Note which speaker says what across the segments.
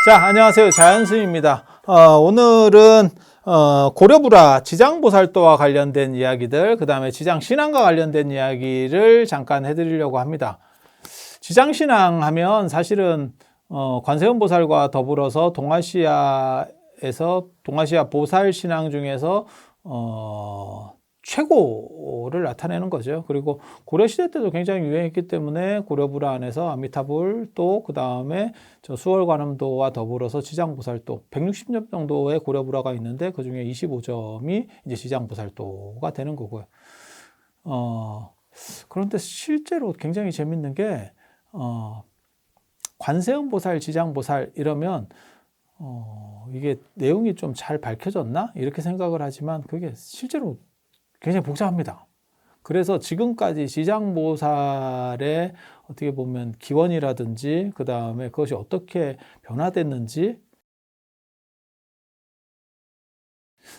Speaker 1: 자, 안녕하세요. 자연스입니다. 오늘은 고려불화 지장보살도와 관련된 이야기들, 그 다음에 지장신앙과 관련된 이야기를 잠깐 해드리려고 합니다. 지장신앙 하면 사실은 관세음보살과 더불어서 동아시아 보살 신앙 중에서 최고를 나타내는 거죠. 그리고 고려시대 때도 굉장히 유행했기 때문에 고려불화 안에서 아미타불 또 그 다음에 수월관음도와 더불어서 지장보살도 160점 정도의 고려불화가 있는데 그 중에 25점이 이제 지장보살도가 되는 거고요. 그런데 실제로 굉장히 재밌는 게 관세음보살, 지장보살 이러면 이게 내용이 좀 잘 밝혀졌나? 이렇게 생각을 하지만 그게 실제로 굉장히 복잡합니다. 그래서 지금까지 지장보살의 어떻게 보면 기원이라든지 그 다음에 그것이 어떻게 변화됐는지,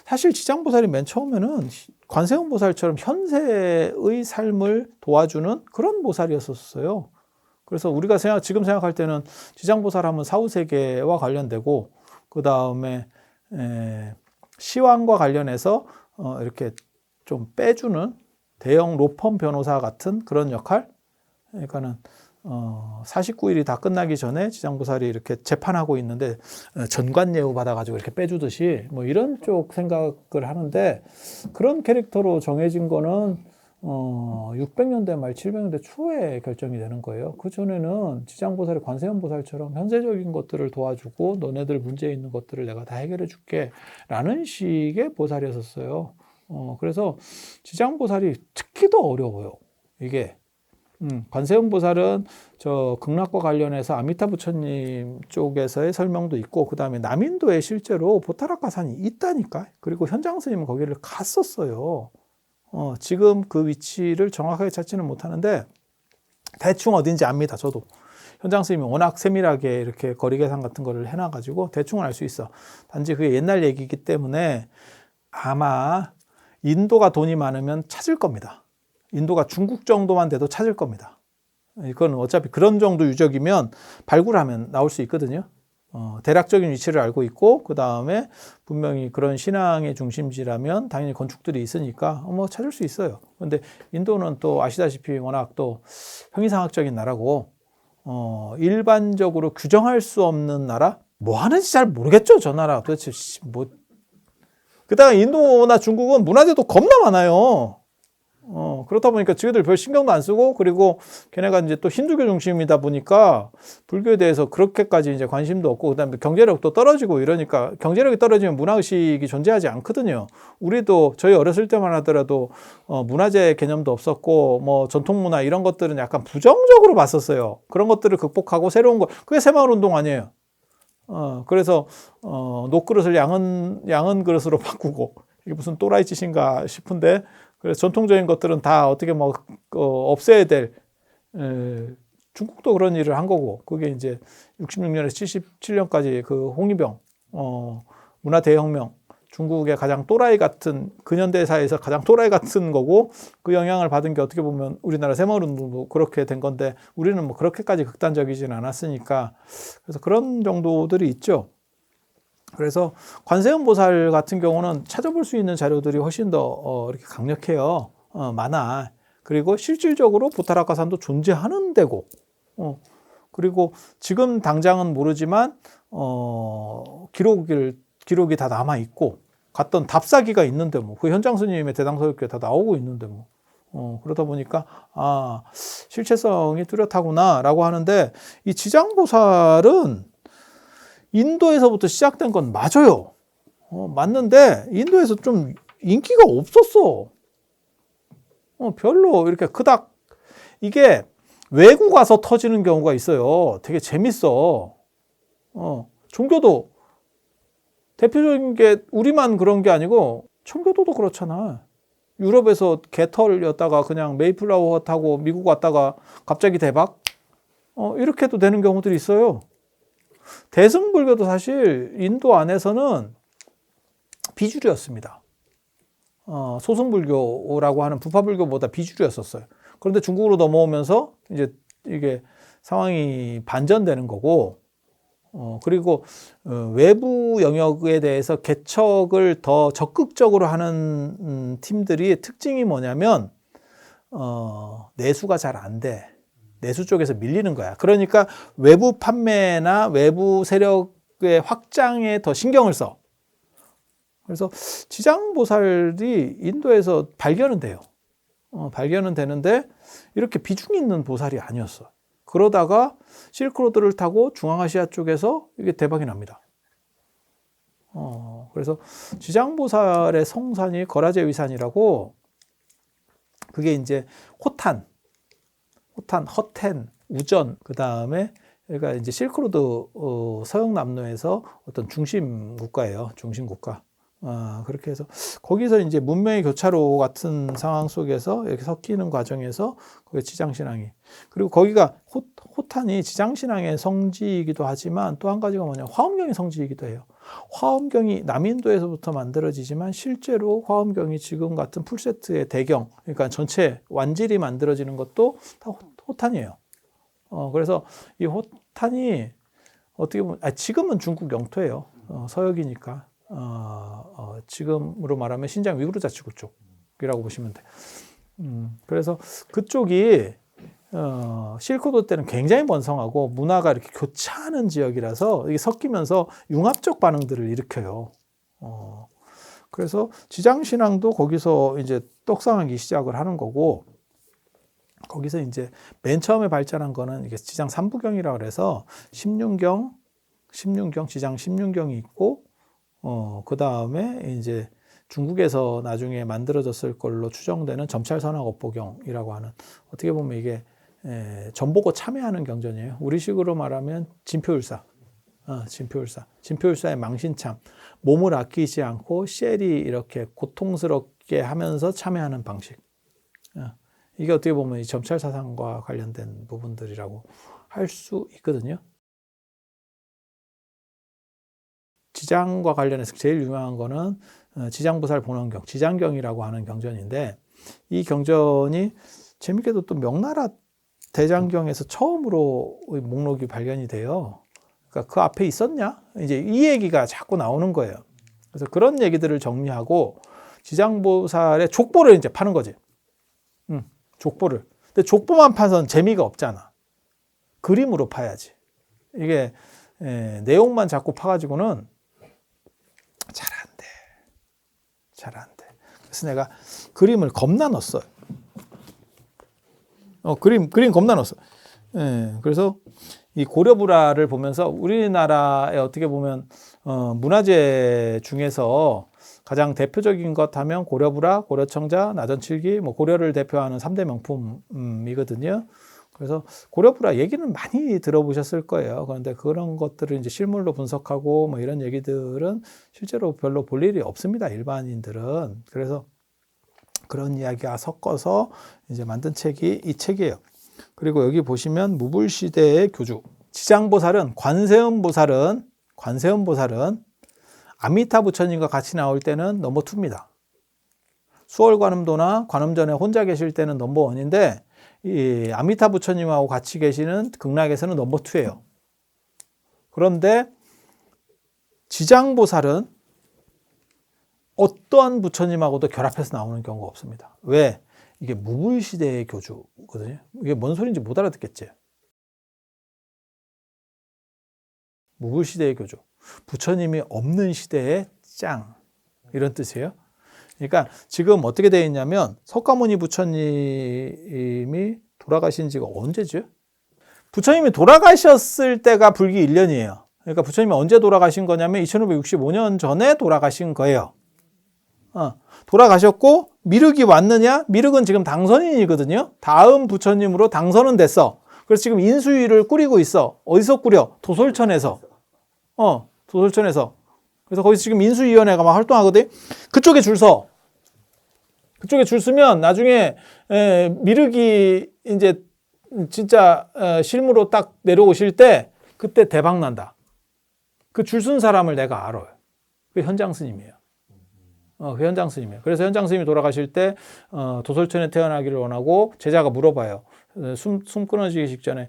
Speaker 1: 사실 지장보살이 맨 처음에는 관세음보살처럼 현세의 삶을 도와주는 그런 보살이었었어요. 그래서 우리가 지금 생각할 때는 지장보살 하면 사후세계와 관련되고 그 다음에 시황과 관련해서 이렇게 좀 빼주는 대형 로펌 변호사 같은 그런 역할. 그러니까는 49일이 다 끝나기 전에 지장보살이 이렇게 재판하고 있는데 전관예우 받아가지고 이렇게 빼주듯이 뭐 이런 쪽 생각을 하는데, 그런 캐릭터로 정해진 거는 600년대 말 700년대 초에 결정이 되는 거예요. 그 전에는 지장보살이 관세음보살처럼 현세적인 것들을 도와주고 너네들 문제 있는 것들을 내가 다 해결해 줄게 라는 식의 보살이었어요. 그래서 지장보살이 특히 더 어려워요. 이게 관세음보살은 저 극락과 관련해서 아미타 부처님 쪽에서의 설명도 있고, 그 다음에 남인도에 실제로 보타라카산이 있다니까. 그리고 현장 스님은 거기를 갔었어요. 지금 그 위치를 정확하게 찾지는 못하는데 대충 어딘지 압니다. 저도 현장 스님이 워낙 세밀하게 이렇게 거리 계산 같은 거를 해놔가지고 대충은 알 수 있어. 단지 그게 옛날 얘기이기 때문에 아마 인도가 돈이 많으면 찾을 겁니다. 인도가 중국 정도만 돼도 찾을 겁니다. 이건 어차피 그런 정도 유적이면 발굴하면 나올 수 있거든요. 대략적인 위치를 알고 있고, 그 다음에 분명히 그런 신앙의 중심지라면 당연히 건축들이 있으니까 뭐 찾을 수 있어요. 그런데 인도는 또 아시다시피 워낙 또 형이상학적인 나라고, 일반적으로 규정할 수 없는 나라? 뭐 하는지 잘 모르겠죠, 저 나라. 도대체 뭐. 게다가 인도나 중국은 문화재도 겁나 많아요. 그렇다 보니까 지네들 별 신경도 안 쓰고, 그리고 걔네가 이제 또 힌두교 중심이다 보니까 불교에 대해서 그렇게까지 이제 관심도 없고, 그다음에 경제력도 떨어지고 이러니까, 경제력이 떨어지면 문화의식이 존재하지 않거든요. 우리도 저희 어렸을 때만 하더라도 문화재 개념도 없었고, 뭐 전통문화 이런 것들은 약간 부정적으로 봤었어요. 그런 것들을 극복하고 새로운 거, 그게 새마을운동 아니에요. 그래서 녹그릇을 양은 그릇으로 바꾸고, 이게 무슨 또라이 짓인가 싶은데, 그래서 전통적인 것들은 다 어떻게 뭐 없애야 될, 중국도 그런 일을 한 거고, 그게 이제 66년에서 77년까지 그 홍위병 문화 대혁명, 중국의 가장 또라이 같은, 근현대사에서 가장 또라이 같은 거고, 그 영향을 받은 게 어떻게 보면 우리나라 새마을운동도 그렇게 된 건데, 우리는 뭐 그렇게까지 극단적이진 않았으니까. 그래서 그런 정도들이 있죠. 그래서 관세음보살 같은 경우는 찾아볼 수 있는 자료들이 훨씬 더 이렇게 강력해요. 많아. 그리고 실질적으로 보타라카산도 존재하는 데고, 그리고 지금 당장은 모르지만 기록이 다 남아 있고, 갔던 답사기가 있는데 뭐 그 현장 스님의 대당서역에 다 나오고 있는데 뭐. 그러다 보니까 실체성이 뚜렷하구나라고 하는데, 이 지장보살은 인도에서부터 시작된 건 맞아요. 맞는데 인도에서 좀 인기가 없었어. 별로 이렇게 그닥, 이게 외국 가서 터지는 경우가 있어요. 되게 재밌어. 종교도 대표적인 게 우리만 그런 게 아니고 청교도도 그렇잖아. 유럽에서 개털이었다가 그냥 메이플라워 타고 미국 왔다가 갑자기 대박? 이렇게도 되는 경우들이 있어요. 대승불교도 사실 인도 안에서는 비주류였습니다. 소승불교라고 하는 부파불교보다 비주류였었어요. 그런데 중국으로 넘어오면서 이제 이게 상황이 반전되는 거고, 그리고 외부 영역에 대해서 개척을 더 적극적으로 하는 팀들이 특징이 뭐냐면 내수가 잘 안 돼. 내수 쪽에서 밀리는 거야. 그러니까 외부 판매나 외부 세력의 확장에 더 신경을 써. 그래서 지장보살이 인도에서 발견은 돼요. 발견은 되는데 이렇게 비중 있는 보살이 아니었어. 그러다가 실크로드를 타고 중앙아시아 쪽에서 이게 대박이 납니다. 그래서 지장보살의 성산이 거라제 위산이라고, 그게 이제 호탄, 허텐, 우전, 그 다음에 그러니까 이제 실크로드 서역 남로에서 어떤 중심 국가예요. 중심 국가. 그렇게 해서 거기서 이제 문명의 교차로 같은 상황 속에서 이렇게 섞이는 과정에서 거기 지장신앙이, 그리고 거기가 호탄이 지장신앙의 성지이기도 하지만 또 한 가지가 뭐냐, 화엄경의 성지이기도 해요. 화엄경이 남인도에서부터 만들어지지만 실제로 화엄경이 지금 같은 풀세트의 대경, 그러니까 전체 완질이 만들어지는 것도 다 호탄이에요. 그래서 이 호탄이 어떻게 보면 지금은 중국 영토예요. 서역이니까. 지금으로 말하면 신장 위구르 자치구 쪽이라고 보시면 돼. 그래서 그쪽이 실크로드 때는 굉장히 번성하고 문화가 이렇게 교차하는 지역이라서 이게 섞이면서 융합적 반응들을 일으켜요. 그래서 지장신앙도 거기서 이제 떡상하기 시작을 하는 거고, 거기서 이제 맨 처음에 발전한 거는 이게 지장 삼부경이라고 그래서 십륜경, 지장 십륜경이 있고, 그 다음에 이제 중국에서 나중에 만들어졌을 걸로 추정되는 점찰선악업보경이라고 하는, 어떻게 보면 이게 전보고 참여하는 경전이에요. 우리식으로 말하면 진표율사. 진표율사의 망신참. 몸을 아끼지 않고 쉘이 이렇게 고통스럽게 하면서 참여하는 방식. 이게 어떻게 보면 이 점찰사상과 관련된 부분들이라고 할 수 있거든요. 지장과 관련해서 제일 유명한 거는 지장보살 본원경, 지장경이라고 하는 경전인데, 이 경전이 재밌게도 또 명나라 대장경에서 처음으로 목록이 발견이 돼요. 그러니까 그 앞에 있었냐? 이제 이 얘기가 자꾸 나오는 거예요. 그래서 그런 얘기들을 정리하고 지장보살의 족보를 이제 파는 거지. 족보를. 근데 족보만 파선 재미가 없잖아. 그림으로 파야지. 이게 내용만 자꾸 파가지고는 잘 안 돼. 그래서 내가 그림을 겁나 넣었어요. 그림 겁나 넣었어. 그래서 이 고려불화를 보면서 우리나라에 어떻게 보면 문화재 중에서 가장 대표적인 것 하면 고려불화, 고려청자, 나전칠기, 뭐 고려를 대표하는 3대 명품이거든요. 그래서 고려불화 얘기는 많이 들어보셨을 거예요. 그런데 그런 것들을 이제 실물로 분석하고 뭐 이런 얘기들은 실제로 별로 볼 일이 없습니다. 일반인들은. 그래서 그런 이야기가 섞어서 이제 만든 책이 이 책이에요. 그리고 여기 보시면 무불시대의 교주. 지장보살은 관세음보살은 아미타 부처님과 같이 나올 때는 넘버 2입니다. 수월관음도나 관음전에 혼자 계실 때는 넘버 1인데 이 아미타 부처님하고 같이 계시는 극락에서는 넘버 2예요. 그런데 지장보살은 어떠한 부처님하고도 결합해서 나오는 경우가 없습니다. 왜? 이게 무불시대의 교주거든요. 이게 뭔 소리인지 못 알아듣겠지? 무불시대의 교주. 부처님이 없는 시대의 짱. 이런 뜻이에요. 그러니까 지금 어떻게 되어 있냐면 석가모니 부처님이 돌아가신 지가 언제죠? 부처님이 돌아가셨을 때가 불기 1년이에요. 그러니까 부처님이 언제 돌아가신 거냐면 2565년 전에 돌아가신 거예요. 돌아가셨고 미륵이 왔느냐? 미륵은 지금 당선인이거든요. 다음 부처님으로 당선은 됐어. 그래서 지금 인수위를 꾸리고 있어. 어디서 꾸려? 도솔천에서. 도솔천에서. 그래서 거기서 지금 인수위원회가 막 활동하거든. 그쪽에 줄 서. 그쪽에 줄 서면 나중에 미륵이 이제 진짜 실무로 딱 내려오실 때 그때 대박 난다. 그 줄 쓴 사람을 내가 알아요. 그 현장 스님이에요. 그 현장 스님이에요. 그래서 현장 스님이 돌아가실 때 도솔천에 태어나기를 원하고 제자가 물어봐요. 숨 끊어지기 직전에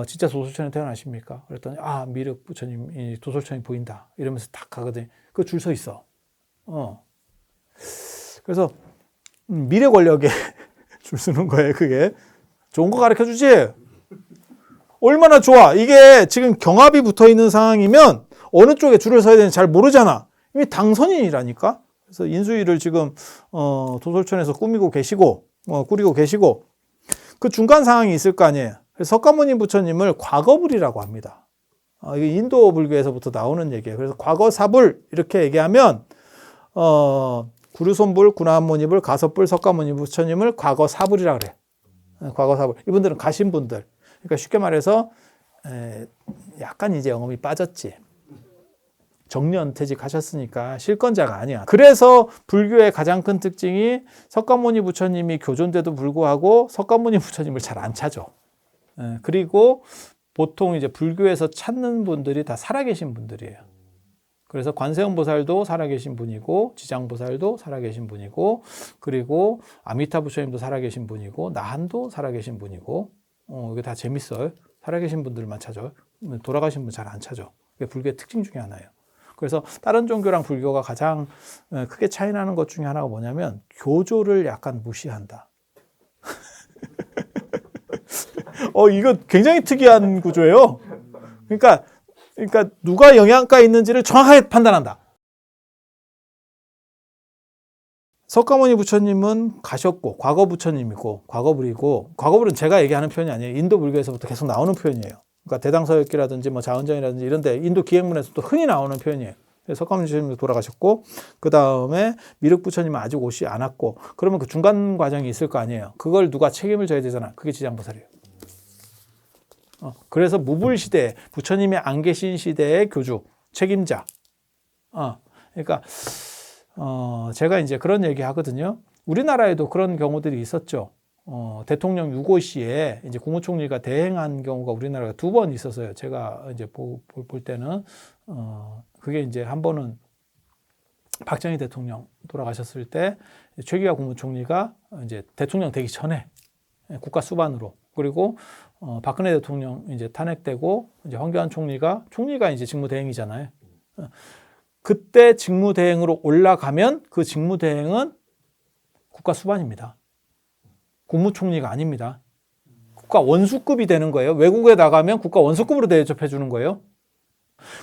Speaker 1: 진짜 도솔천에 태어나십니까? 그랬더니 미륵 부처님 도솔천이 보인다. 이러면서 딱 가거든요. 그 줄 서 있어. 그래서 미래 권력에 줄 서는 거예요. 그게 좋은 거 가르쳐 주지. 얼마나 좋아. 이게 지금 경합이 붙어 있는 상황이면 어느 쪽에 줄을 서야 되는지 잘 모르잖아. 이미 당선인이라니까. 그래서 인수위를 지금 도솔천에서 꾸리고 계시고 그 중간 상황이 있을 거 아니에요. 그래서 석가모니 부처님을 과거불이라고 합니다. 이게 인도 불교에서부터 나오는 얘기예요. 그래서 과거사불 이렇게 얘기하면 구류손불, 구나모니불, 가섭불, 석가모니 부처님을 과거사불이라고 그래. 과거사불. 이분들은 가신 분들. 그러니까 쉽게 말해서 약간 이제 영험이 빠졌지. 정년퇴직하셨으니까 실권자가 아니야. 그래서 불교의 가장 큰 특징이 석가모니 부처님이 교존돼도 불구하고 석가모니 부처님을 잘 안 찾아. 그리고 보통 이제 불교에서 찾는 분들이 다 살아계신 분들이에요. 그래서 관세음보살도 살아계신 분이고 지장보살도 살아계신 분이고 그리고 아미타 부처님도 살아계신 분이고 나한도 살아계신 분이고 이게 다 재밌어요. 살아계신 분들만 찾아. 돌아가신 분 잘 안 찾아. 그게 불교의 특징 중에 하나예요. 그래서 다른 종교랑 불교가 가장 크게 차이 나는 것 중에 하나가 뭐냐면 교조를 약간 무시한다. 이거 굉장히 특이한 구조예요. 그러니까 누가 영양가 있는지를 정확하게 판단한다. 석가모니 부처님은 가셨고 과거 부처님이고 과거불이고 과거불은 제가 얘기하는 표현이 아니에요. 인도 불교에서부터 계속 나오는 표현이에요. 그러니까 대당서역기라든지 자원정이라든지 이런 데 인도 기행문에서 또 흔히 나오는 표현이에요. 석가모니 부처님도 돌아가셨고 그 다음에 미륵 부처님은 아직 오시 않았고 그러면 그 중간 과정이 있을 거 아니에요. 그걸 누가 책임을 져야 되잖아. 그게 지장보살이에요. 그래서 무불시대 부처님이 안 계신 시대의 교주 책임자. 그러니까 제가 이제 그런 얘기 하거든요. 우리나라에도 그런 경우들이 있었죠. 대통령 유고 시에 이제 국무총리가 대행한 경우가 우리나라가 2번 있었어요. 제가 이제 볼 때는 그게 이제 한 번은 박정희 대통령 돌아가셨을 때 최기화 국무총리가 이제 대통령 되기 전에 국가 수반으로 그리고 박근혜 대통령 이제 탄핵되고 이제 황교안 총리가 이제 직무대행이잖아요. 그때 직무대행으로 올라가면 그 직무대행은 국가 수반입니다. 국무총리가 아닙니다. 국가 원수급이 되는 거예요. 외국에 나가면 국가 원수급으로 대접해 주는 거예요.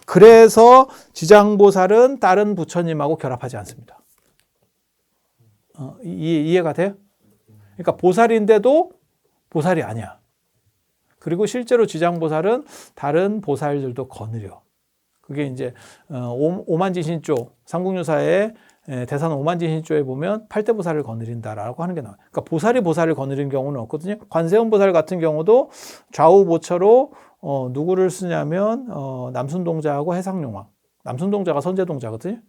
Speaker 1: 그래서 지장보살은 다른 부처님하고 결합하지 않습니다. 이해가 돼요? 그러니까 보살인데도 보살이 아니야. 그리고 실제로 지장보살은 다른 보살들도 거느려. 그게 이제 오만지신조 삼국유사의 대산 오만지신조에 보면 8대 보살을 거느린다라고 하는 게 나와요. 그러니까 보살이 보살을 거느린 경우는 없거든요. 관세음 보살 같은 경우도 좌우 보처로 누구를 쓰냐면 남순동자하고 해상용왕. 남순동자가 선제동자거든요.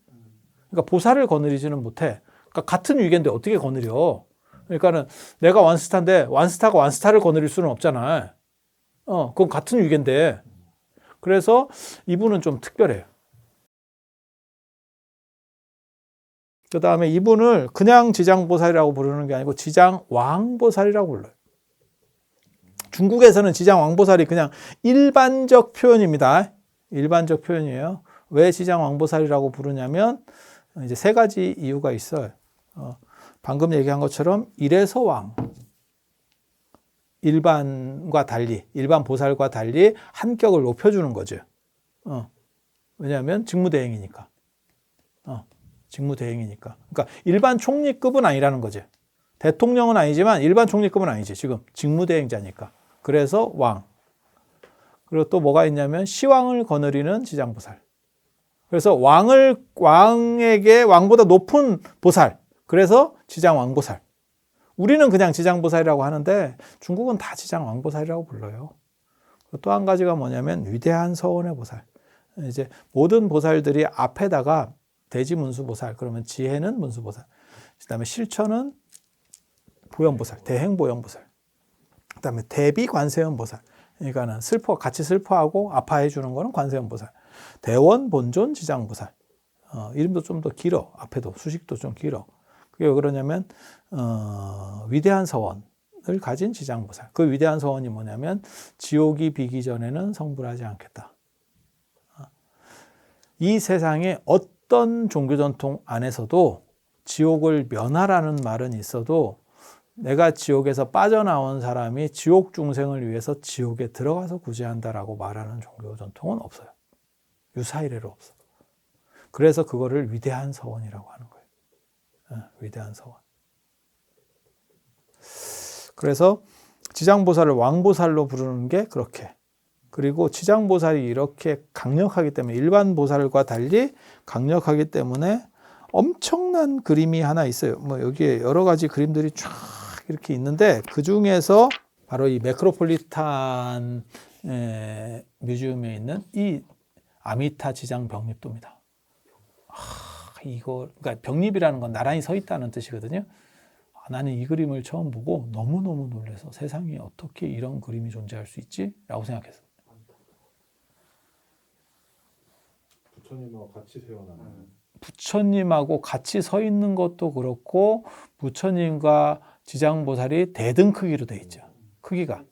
Speaker 1: 그러니까 보살을 거느리지는 못해. 그러니까 같은 위계인데 어떻게 거느려? 그러니까는 내가 완스타인데 완스타가 완스타를 거느릴 수는 없잖아. 그건 같은 위계인데. 그래서 이분은 좀 특별해요. 그 다음에 이분을 그냥 지장보살이라고 부르는 게 아니고 지장왕보살이라고 불러요. 중국에서는 지장왕보살이 그냥 일반적 표현입니다. 일반적 표현이에요. 왜 지장왕보살이라고 부르냐면 이제 3가지 이유가 있어요. 방금 얘기한 것처럼 이래서 왕. 일반과 달리, 일반 보살과 달리 한격을 높여주는 거죠. 왜냐하면 직무대행이니까. 직무대행이니까. 그러니까 일반 총리급은 아니라는 거죠. 대통령은 아니지만 일반 총리급은 아니지. 지금 직무대행자니까. 그래서 왕. 그리고 또 뭐가 있냐면 시왕을 거느리는 지장보살. 그래서 왕에게 왕보다 높은 보살. 그래서 지장왕보살. 우리는 그냥 지장보살이라고 하는데 중국은 다 지장왕보살이라고 불러요. 또 한 가지가 뭐냐면 위대한 서원의 보살. 이제 모든 보살들이 앞에다가 대지문수보살, 그러면 지혜는 문수보살. 그 다음에 실천은 보현보살, 대행보현보살. 그 다음에 대비관세음보살. 그러니까는 같이 슬퍼하고 아파해 주는 거는 관세음보살. 대원, 본존, 지장보살. 이름도 좀 더 길어. 앞에도 수식도 좀 길어. 그게 왜 그러냐면 위대한 서원을 가진 지장보살. 그 위대한 서원이 뭐냐면 지옥이 비기 전에는 성불하지 않겠다. 이 세상에 어떤 종교 전통 안에서도 지옥을 면하라는 말은 있어도 내가 지옥에서 빠져나온 사람이 지옥 중생을 위해서 지옥에 들어가서 구제한다라고 말하는 종교 전통은 없어요. 유사이래로 없어. 그래서 그거를 위대한 서원이라고 하는 거예요. 위대한 서원. 그래서 지장보살을 왕보살로 부르는 게 그렇게. 그리고 지장보살이 이렇게 강력하기 때문에 일반 보살과 달리 강력하기 때문에 엄청난 그림이 하나 있어요. 뭐 여기에 여러 가지 그림들이 쫙 이렇게 있는데 그 중에서 바로 이 메트로폴리탄 뮤지엄에 있는 이 아미타 지장 병립도입니다. 이거 그러니까 병립이라는 건 나란히 서 있다는 뜻이거든요. 나는 이 그림을 처음 보고 너무너무 놀라서 세상에 어떻게 이런 그림이 존재할 수 있지? 라고 생각했어요.
Speaker 2: 부처님하고 같이 세워나가는.
Speaker 1: 부처님하고 같이 서 있는 것도 그렇고 부처님과 지장보살이 대등 크기로 돼 있죠. 크기가.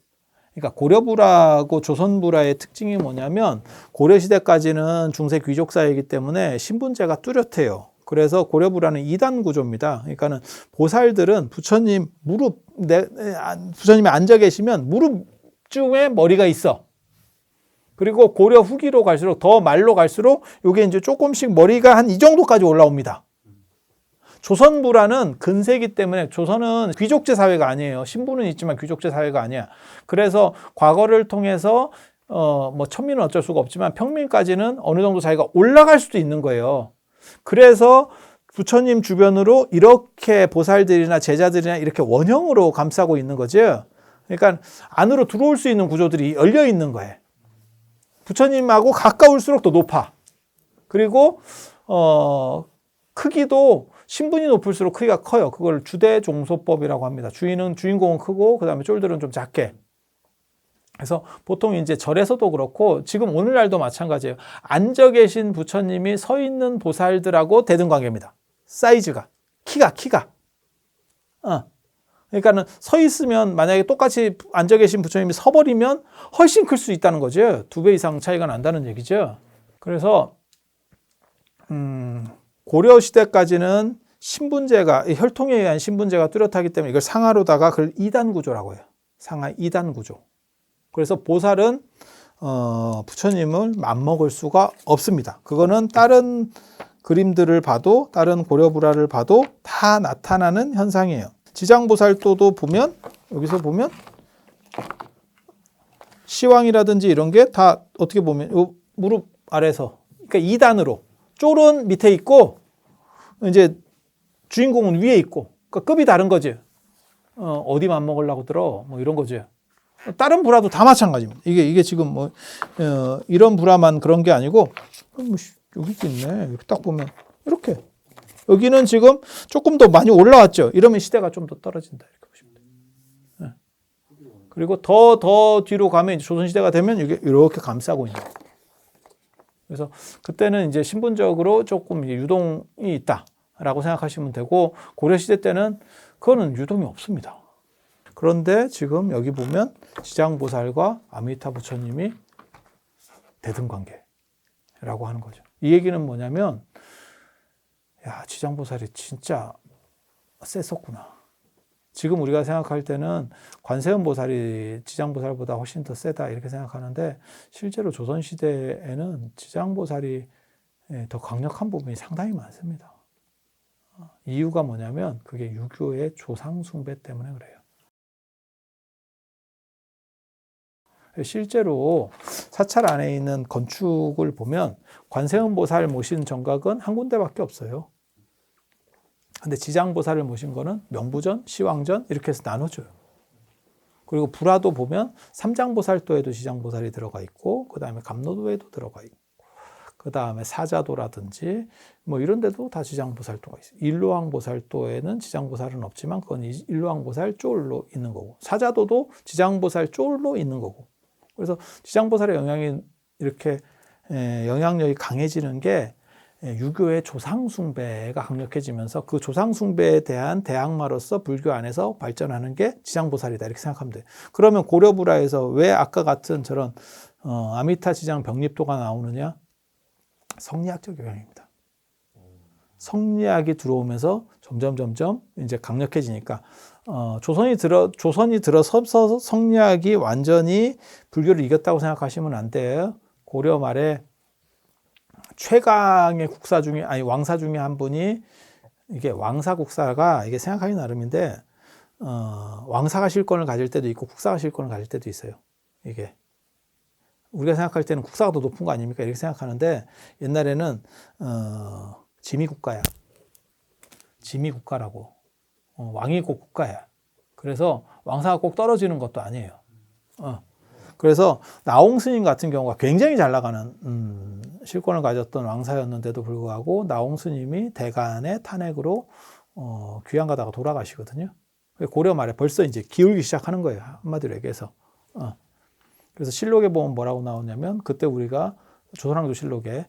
Speaker 1: 그러니까 고려불화하고 조선불화의 특징이 뭐냐면 고려시대까지는 중세 귀족 사회이기 때문에 신분제가 뚜렷해요. 그래서 고려불화는 2단 구조입니다. 그러니까는 보살들은 부처님 부처님이 앉아 계시면 무릎 쯤에 머리가 있어. 그리고 고려 후기로 갈수록 더 말로 갈수록 이게 이제 조금씩 머리가 한 이 정도까지 올라옵니다. 조선불화는 근세기 때문에 조선은 귀족제 사회가 아니에요. 신분은 있지만 귀족제 사회가 아니야. 그래서 과거를 통해서 뭐 천민은 어쩔 수가 없지만 평민까지는 어느 정도 자기가 올라갈 수도 있는 거예요. 그래서 부처님 주변으로 이렇게 보살들이나 제자들이나 이렇게 원형으로 감싸고 있는 거죠. 그러니까 안으로 들어올 수 있는 구조들이 열려 있는 거예요. 부처님하고 가까울수록 더 높아. 그리고 크기도 신분이 높을수록 크기가 커요. 그걸 주대종소법이라고 합니다. 주인공은 크고 그다음에 쫄들은 좀 작게. 그래서 보통 이제 절에서도 그렇고 지금 오늘날도 마찬가지예요. 앉아 계신 부처님이 서 있는 보살들하고 대등관계입니다. 사이즈가 키가. 그러니까는 서 있으면 만약에 똑같이 앉아 계신 부처님이 서버리면 훨씬 클 수 있다는 거죠. 2배 이상 차이가 난다는 얘기죠. 그래서 고려 시대까지는 신분제가 혈통에 의한 신분제가 뚜렷하기 때문에 이걸 상하로다가 그걸 2단 구조라고 해요. 상하 2단 구조. 그래서 보살은 부처님을 맞먹을 수가 없습니다. 그거는 다른 그림들을 봐도 다른 고려불화를 봐도 다 나타나는 현상이에요. 지장보살도도 보면 여기서 보면 시왕이라든지 이런 게 다 어떻게 보면 요 무릎 아래서 그러니까 2단으로 쫄은 밑에 있고 이제 주인공은 위에 있고 그러니까 급이 다른 거지. 어디 맞먹으려고 들어 뭐 이런 거지. 다른 불화도 다 마찬가지입니다. 이게 지금 뭐 이런 불화만 그런 게 아니고 뭐 여기도 있네. 이렇게 딱 보면 이렇게 여기는 지금 조금 더 많이 올라왔죠. 이러면 시대가 좀 더 떨어진다 이렇게 보시면 돼요. 네. 그리고 더 뒤로 가면 이제 조선시대가 되면 이게 이렇게 감싸고 있는 거예요. 그래서 그때는 이제 신분적으로 조금 이제 유동이 있다라고 생각하시면 되고 고려시대 때는 그거는 유동이 없습니다. 그런데 지금 여기 보면 지장보살과 아미타 부처님이 대등관계라고 하는 거죠. 이 얘기는 뭐냐면 야, 지장보살이 진짜 셌었구나. 지금 우리가 생각할 때는 관세음보살이 지장보살보다 훨씬 더 세다 이렇게 생각하는데 실제로 조선시대에는 지장보살이 더 강력한 부분이 상당히 많습니다. 이유가 뭐냐면 그게 유교의 조상숭배 때문에 그래요. 실제로 사찰 안에 있는 건축을 보면 관세음보살 모신 정각은 한 군데밖에 없어요. 근데 지장보살을 모신 거는 명부전, 시왕전 이렇게 해서 나눠줘요. 그리고 불화도 보면 삼장보살도에도 지장보살이 들어가 있고 그 다음에 감로도에도 들어가 있고 그 다음에 사자도라든지 뭐 이런 데도 다 지장보살도가 있어요. 일로왕보살도에는 지장보살은 없지만 그건 일로왕보살 쫄로 있는 거고 사자도도 지장보살 쫄로 있는 거고 그래서 지장보살의 영향이 이렇게 영향력이 강해지는 게 유교의 조상숭배가 강력해지면서 그 조상숭배에 대한 대항마로서 불교 안에서 발전하는 게 지장보살이다 이렇게 생각하면 돼요. 그러면 고려불화에서 왜 아까 같은 저런 아미타 지장 병립도가 나오느냐? 성리학적 영향입니다. 성리학이 들어오면서 점점 이제 강력해지니까 조선이 들어서서 성리학이 완전히 불교를 이겼다고 생각하시면 안 돼요. 고려 말에 최강의 국사 중에 왕사 중에 한 분이 이게 왕사 국사가 이게 생각하기 나름인데 왕사가 실권을 가질 때도 있고 국사가 실권을 가질 때도 있어요. 이게 우리가 생각할 때는 국사가 더 높은 거 아닙니까? 이렇게 생각하는데 옛날에는 지미 국가야. 지미 국가라고. 왕이 꼭 국가야. 그래서 왕사가 꼭 떨어지는 것도 아니에요. 그래서 나홍 스님 같은 경우가 굉장히 잘 나가는 실권을 가졌던 왕사였는데도 불구하고 나홍 스님이 대간의 탄핵으로 귀양 가다가 돌아가시거든요. 고려 말에 벌써 이제 기울기 시작하는 거예요. 한마디로 얘기해서. 그래서 실록에 보면 뭐라고 나오냐면 그때 우리가 조선왕조실록에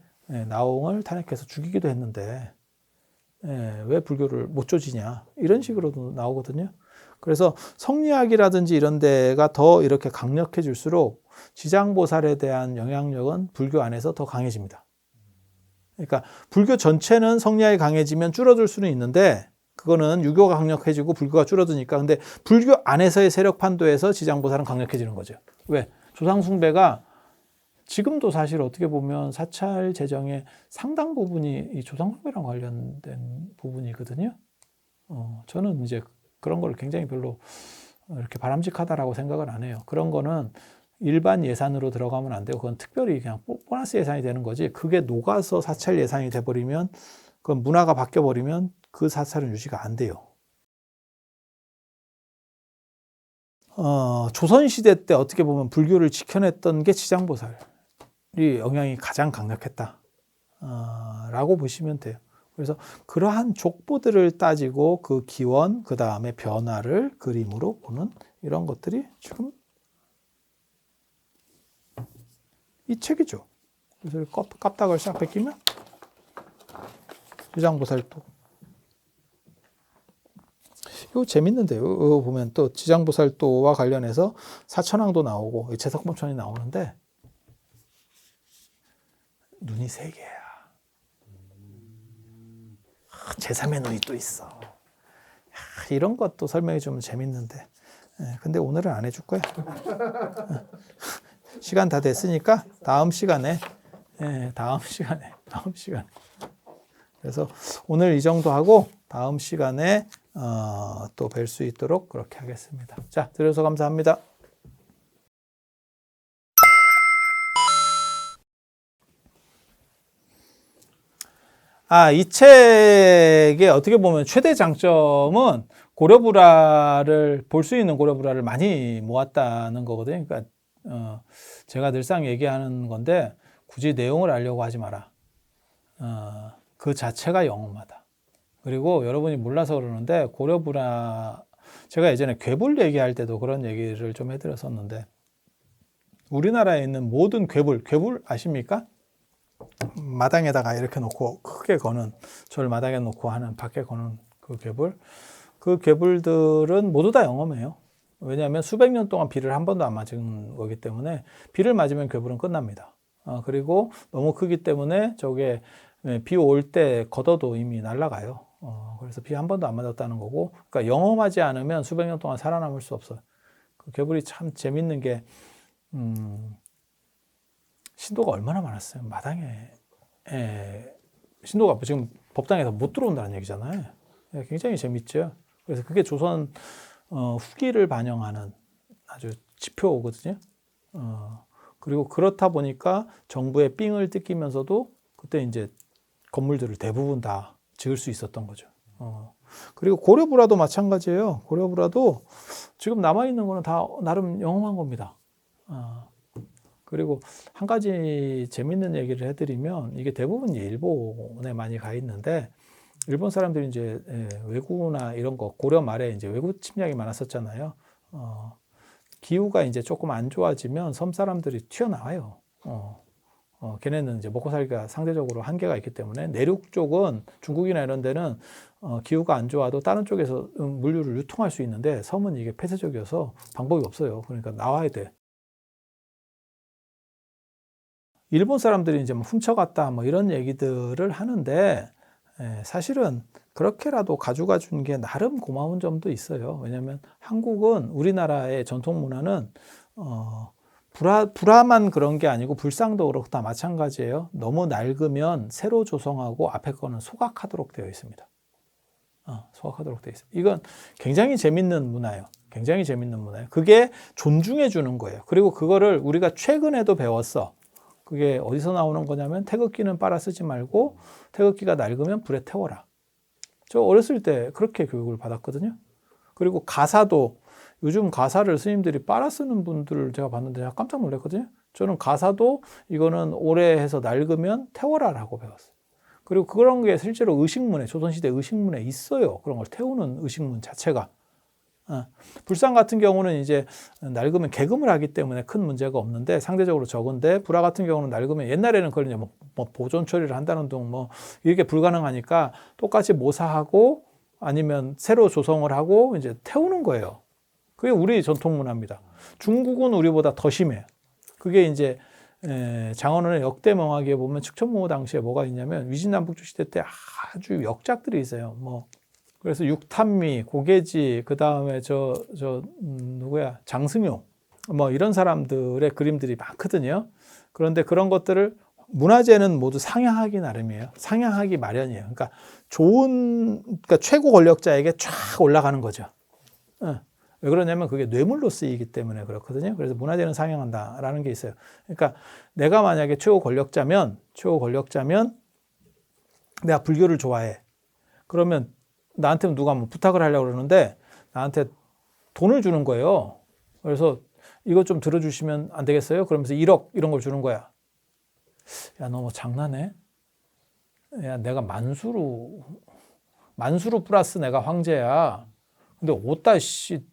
Speaker 1: 나홍을 탄핵해서 죽이기도 했는데 왜 불교를 못 조지냐 이런 식으로도 나오거든요. 그래서 성리학이라든지 이런 데가 더 이렇게 강력해질수록 지장보살에 대한 영향력은 불교 안에서 더 강해집니다. 그러니까 불교 전체는 성리학이 강해지면 줄어들 수는 있는데 그거는 유교가 강력해지고 불교가 줄어드니까. 근데 불교 안에서의 세력 판도에서 지장보살은 강력해지는 거죠. 왜? 조상숭배가 지금도 사실 어떻게 보면 사찰 재정의 상당 부분이 이 조상숭배랑 관련된 부분이거든요. 저는 이제 그런 걸 굉장히 별로 이렇게 바람직하다라고 생각은 안 해요. 그런 거는 일반 예산으로 들어가면 안 되고 그건 특별히 그냥 보너스 예산이 되는 거지. 그게 녹아서 사찰 예산이 돼버리면 그건 문화가 바뀌어버리면 그 사찰은 유지가 안 돼요. 조선시대 때 어떻게 보면 불교를 지켜냈던 게 지장보살이 영향이 가장 강력했다. 라고 보시면 돼요. 그래서 그러한 족보들을 따지고 그 기원, 그 다음에 변화를 그림으로 보는 이런 것들이 지금 이 책이죠. 그래서 깝닥을 싹 벗기면 지장보살도. 이거 재밌는데요. 이거 보면 또 지장보살도와 관련해서 사천왕도 나오고 제석범천이 나오는데 눈이 세 개야. 제3의 눈이 또 있어. 이런 것도 설명해 주면 재밌는데. 근데 오늘은 안 해줄 거야. 시간 다 됐으니까 다음 시간에. 그래서 오늘 이 정도 하고 다음 시간에 또 뵐 수 있도록 그렇게 하겠습니다. 자, 들어서 감사합니다. 이 책의 어떻게 보면 최대 장점은 고려불화를 볼 수 있는 고려불화를 많이 모았다는 거거든요. 그러니까 제가 늘상 얘기하는 건데 굳이 내용을 알려고 하지 마라. 그 자체가 영험하다. 그리고 여러분이 몰라서 그러는데 고려불화 제가 예전에 괴불 얘기할 때도 그런 얘기를 좀 해드렸었는데 우리나라에 있는 모든 괴불 아십니까? 마당에다가 이렇게 놓고 크게 거는 절 마당에 놓고 하는 밖에 거는 그 괴불들은 모두 다 영험해요. 왜냐하면 수백 년 동안 비를 한 번도 안 맞은 거기 때문에 비를 맞으면 괴불은 끝납니다. 그리고 너무 크기 때문에 저게 비 올 때 걷어도 이미 날아가요. 그래서 비 한 번도 안 맞았다는 거고, 그러니까 영험하지 않으면 수백 년 동안 살아남을 수 없어요. 그 괴불이 참 재밌는 게 신도가 얼마나 많았어요. 마당에 신도가 지금 법당에서 못 들어온다는 얘기잖아요. 굉장히 재밌죠. 그래서 그게 조선 후기를 반영하는 아주 지표거든요. 그리고 그렇다 보니까 정부의 삥을 뜯기면서도 그때 이제 건물들을 대부분 다 지을 수 있었던 거죠. 그리고 고려불화도 마찬가지예요. 고려불화도 지금 남아있는 거는 다 나름 영험한 겁니다. 그리고 한 가지 재밌는 얘기를 해드리면 이게 대부분 일본에 많이 가 있는데 일본 사람들이 이제 왜구나 이런 거 고려 말에 이제 왜구 침략이 많았었잖아요. 기후가 이제 조금 안 좋아지면 섬 사람들이 튀어나와요. 걔네는 이제 먹고 살기가 상대적으로 한계가 있기 때문에 내륙 쪽은 중국이나 이런 데는 기후가 안 좋아도 다른 쪽에서 물류를 유통할 수 있는데 섬은 이게 폐쇄적이어서 방법이 없어요. 그러니까 나와야 돼. 일본 사람들이 이제 뭐 훔쳐갔다 뭐 이런 얘기들을 하는데 사실은 그렇게라도 가져가 준 게 나름 고마운 점도 있어요. 왜냐하면 한국은 우리나라의 전통 문화는 불화만 그런 게 아니고 불상도 그렇고 다 마찬가지예요. 너무 낡으면 새로 조성하고 앞에 거는 소각하도록 되어 있습니다. 소각하도록 되어 있어요. 이건 굉장히 재밌는 문화예요. 굉장히 재밌는 문화예요. 그게 존중해 주는 거예요. 그리고 그거를 우리가 최근에도 배웠어. 그게 어디서 나오는 거냐면 태극기는 빨아 쓰지 말고 태극기가 낡으면 불에 태워라. 저 어렸을 때 그렇게 교육을 받았거든요. 그리고 가사도 요즘 가사를 스님들이 빨아 쓰는 분들을 제가 봤는데 제가 깜짝 놀랐거든요. 저는 가사도 이거는 오래 해서 낡으면 태워라라고 배웠어요. 그리고 그런 게 실제로 의식문에, 조선시대 의식문에 있어요. 그런 걸 태우는 의식문 자체가. 불상 같은 경우는 이제 낡으면 개금을 하기 때문에 큰 문제가 없는데 상대적으로 적은데 불화 같은 경우는 낡으면 옛날에는 그걸 이제 뭐 보존 처리를 한다는 둥 뭐 이렇게 불가능하니까 똑같이 모사하고 아니면 새로 조성을 하고 이제 태우는 거예요. 그게 우리 전통 문화입니다. 중국은 우리보다 더 심해요. 그게 이제 장원원의 역대명화기에 보면 측천무호 당시에 뭐가 있냐면 위진남북조 시대 때 아주 역작들이 있어요. 뭐 그래서 육탄미, 고계지, 그 다음에 누구야 장승효, 뭐 이런 사람들의 그림들이 많거든요. 그런데 그런 것들을 문화재는 모두 상향하기 나름이에요. 상향하기 마련이에요. 그러니까 그러니까 최고 권력자에게 쫙 올라가는 거죠. 왜 그러냐면 그게 뇌물로 쓰이기 때문에 그렇거든요. 그래서 문화재는 상향한다라는 게 있어요. 그러니까 내가 만약에 최고 권력자면 내가 불교를 좋아해. 그러면 나한테 누가 뭐 부탁을 하려고 그러는데 나한테 돈을 주는 거예요. 그래서 이거 좀 들어주시면 안 되겠어요? 그러면서 1억 이런 걸 주는 거야. 야, 너 뭐 장난해? 야, 내가 만수루 플러스 내가 황제야. 근데 옷다 씨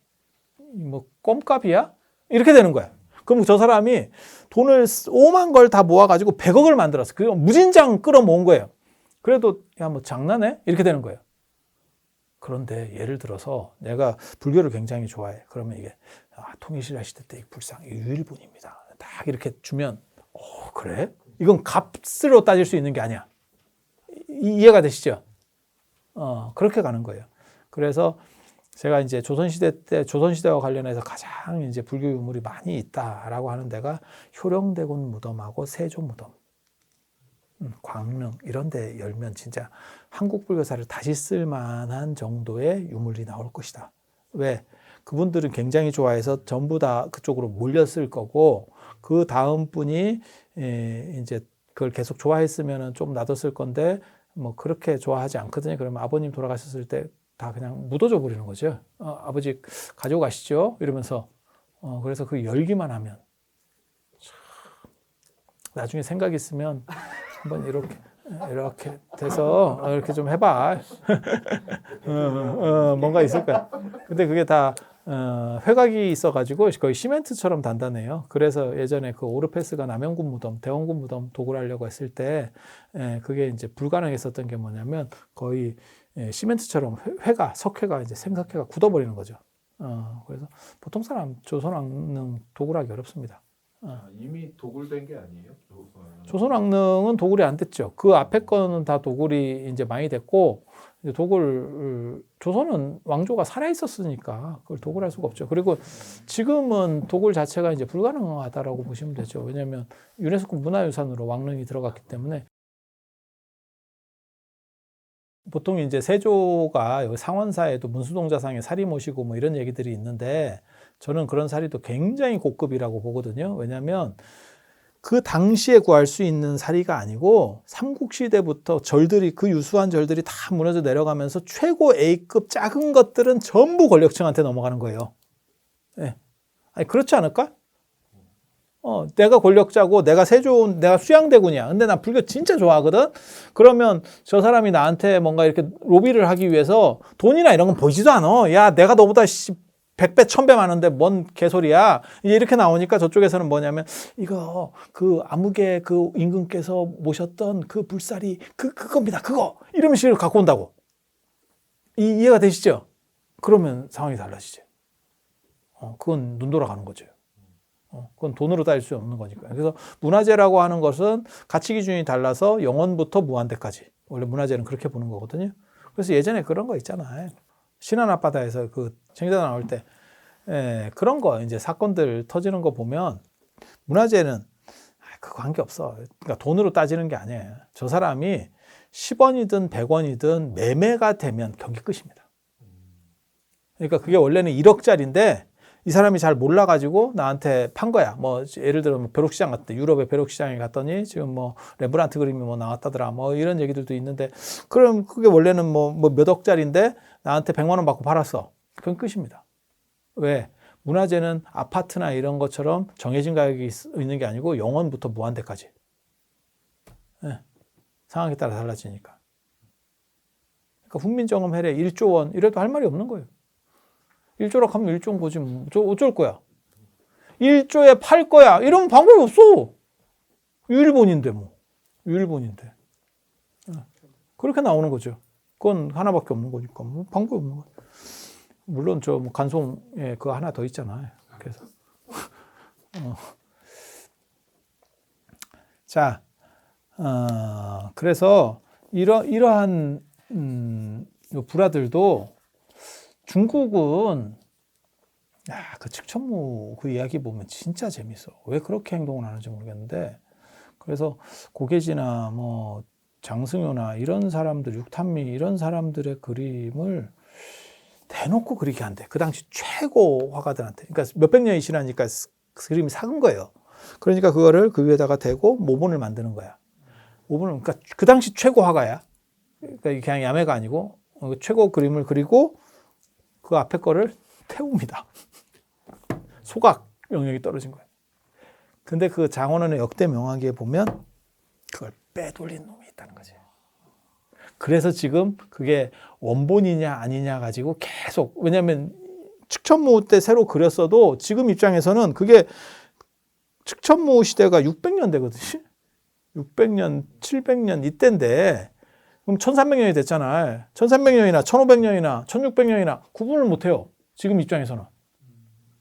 Speaker 1: 뭐 껌값이야? 이렇게 되는 거야. 그럼 저 사람이 돈을 오만 걸 다 모아가지고 100억을 만들었어. 그리고 무진장 끌어모은 거예요. 그래도 야, 뭐 장난해? 이렇게 되는 거예요. 그런데 예를 들어서 내가 불교를 굉장히 좋아해. 그러면 이게 통일신라 시대 때 불상 유일본입니다. 딱 이렇게 주면 그래? 이건 값으로 따질 수 있는 게 아니야. 이해가 되시죠? 그렇게 가는 거예요. 그래서 제가 이제 조선시대와 관련해서 가장 이제 불교 유물이 많이 있다라고 하는 데가 효령대군 무덤하고 세조 무덤, 광릉 이런 데 열면 진짜 한국 불교사를 다시 쓸 만한 정도의 유물이 나올 것이다. 왜? 그분들은 굉장히 좋아해서 전부 다 그쪽으로 몰렸을 거고 그 다음 분이 이제 그걸 계속 좋아했으면 좀 놔뒀을 건데 뭐 그렇게 좋아하지 않거든요. 그러면 아버님 돌아가셨을 때 다 그냥 묻어져 버리는 거죠. 아버지 가지고 가시죠. 이러면서 그래서 그 열기만 하면 나중에 생각 있으면 한번 이렇게 돼서 이렇게 좀 해봐. 뭔가 있을 거야. 근데 그게 다 회각이 있어가지고 거의 시멘트처럼 단단해요. 그래서 예전에 그 오르페스가 남영군 무덤, 대원군 무덤 도굴 하려고 했을 때 그게 이제 불가능했었던 게 뭐냐면 거의 시멘트처럼 석회가 이제 생석회가 굳어버리는 거죠. 그래서 보통 사람 조선왕릉 도굴하기 어렵습니다.
Speaker 2: 이미 도굴된 게 아니에요?
Speaker 1: 조선왕릉은 도굴이 안 됐죠. 그 앞에 거는 다 도굴이 이제 많이 됐고, 이제 조선은 왕조가 살아 있었으니까 그걸 도굴할 수가 없죠. 그리고 지금은 도굴 자체가 이제 불가능하다라고 보시면 되죠. 왜냐하면 유네스코 문화유산으로 왕릉이 들어갔기 때문에. 보통 이제 세조가 여기 상원사에도 문수동자상에 사리 모시고 뭐 이런 얘기들이 있는데 저는 그런 사리도 굉장히 고급이라고 보거든요. 왜냐하면 그 당시에 구할 수 있는 사리가 아니고 삼국시대부터 절들이 그 유수한 절들이 다 무너져 내려가면서 최고 A급 작은 것들은 전부 권력층한테 넘어가는 거예요. 네. 아니 그렇지 않을까? 내가 권력자고 내가 내가 수양대군이야. 근데 나 불교 진짜 좋아하거든. 그러면 저 사람이 나한테 뭔가 이렇게 로비를 하기 위해서 돈이나 이런 건 보이지도 않아. 야, 내가 너보다 100배, 1000배 많은데 뭔 개소리야. 이제 이렇게 나오니까 저쪽에서는 뭐냐면 이거 그 암흑의 그 임금께서 모셨던 그 불살이 그겁니다. 그거. 이런 식으로 갖고 온다고. 이해가 되시죠? 그러면 상황이 달라지죠. 그건 눈 돌아가는 거죠. 그건 돈으로 따질 수 없는 거니까. 그래서 문화재라고 하는 것은 가치 기준이 달라서 영원부터 무한대까지. 원래 문화재는 그렇게 보는 거거든요. 그래서 예전에 그런 거 있잖아요. 신안 앞바다에서 그 청자단 나올 때 그런 거 이제 사건들 터지는 거 보면 문화재는 그거 한 게 없어. 그러니까 돈으로 따지는 게 아니에요. 저 사람이 10원이든 100원이든 매매가 되면 경기 끝입니다. 그러니까 그게 원래는 1억짜리인데 이 사람이 잘 몰라가지고 나한테 판 거야. 뭐 예를 들어 벼룩시장 갔대. 유럽의 벼룩시장에 갔더니 지금 뭐 렘브란트 그림이 뭐 나왔다더라. 뭐 이런 얘기들도 있는데 그럼 그게 원래는 뭐 몇 억짜리인데 나한테 100만 원 받고 팔았어. 그건 끝입니다. 왜? 문화재는 아파트나 이런 것처럼 정해진 가격이 있는 게 아니고 영원부터 무한대까지. 네. 상황에 따라 달라지니까. 그러니까 훈민정음 해례 1조 원 이래도 할 말이 없는 거예요. 1조라고 하면 1조인 거지 뭐. 어쩔 거야. 1조에 팔 거야. 이러면 방법이 없어. 유일본인데 뭐. 유일본인데. 그렇게 나오는 거죠. 그건 하나밖에 없는 거니까 뭐 방법이 없는 거예요. 물론 저 뭐 간송에 그거 하나 더 있잖아요. 그래서 자, 그래서 이러한 불화들도 중국은 그 측천무 그 이야기 보면 진짜 재밌어. 왜 그렇게 행동을 하는지 모르겠는데 그래서 고계지나 뭐 장승효나 이런 사람들 육탄미 이런 사람들의 그림을 대놓고 그리게 한대. 그 당시 최고 화가들한테. 그러니까 몇백 년이 지나니까 그림이 삭은 거예요. 그러니까 그거를 그 위에다가 대고 모본을 만드는 거야. 모본은 그러니까 그 당시 최고 화가야. 그러니까 그냥 야매가 아니고 최고 그림을 그리고 그 앞에 거를 태웁니다. 소각 영역이 떨어진 거예요. 근데 그 장원원의 역대 명화기에 보면 그걸 빼돌린 놈이 있다는 거지. 그래서 지금 그게 원본이냐 아니냐 가지고 계속 왜냐하면 측천무 때 새로 그렸어도 지금 입장에서는 그게 측천무 시대가 600년 되거든요. 600년, 700년 이때인데 그럼 1300년이 됐잖아요. 1300년이나 1500년이나 1600년이나 구분을 못해요. 지금 입장에서는.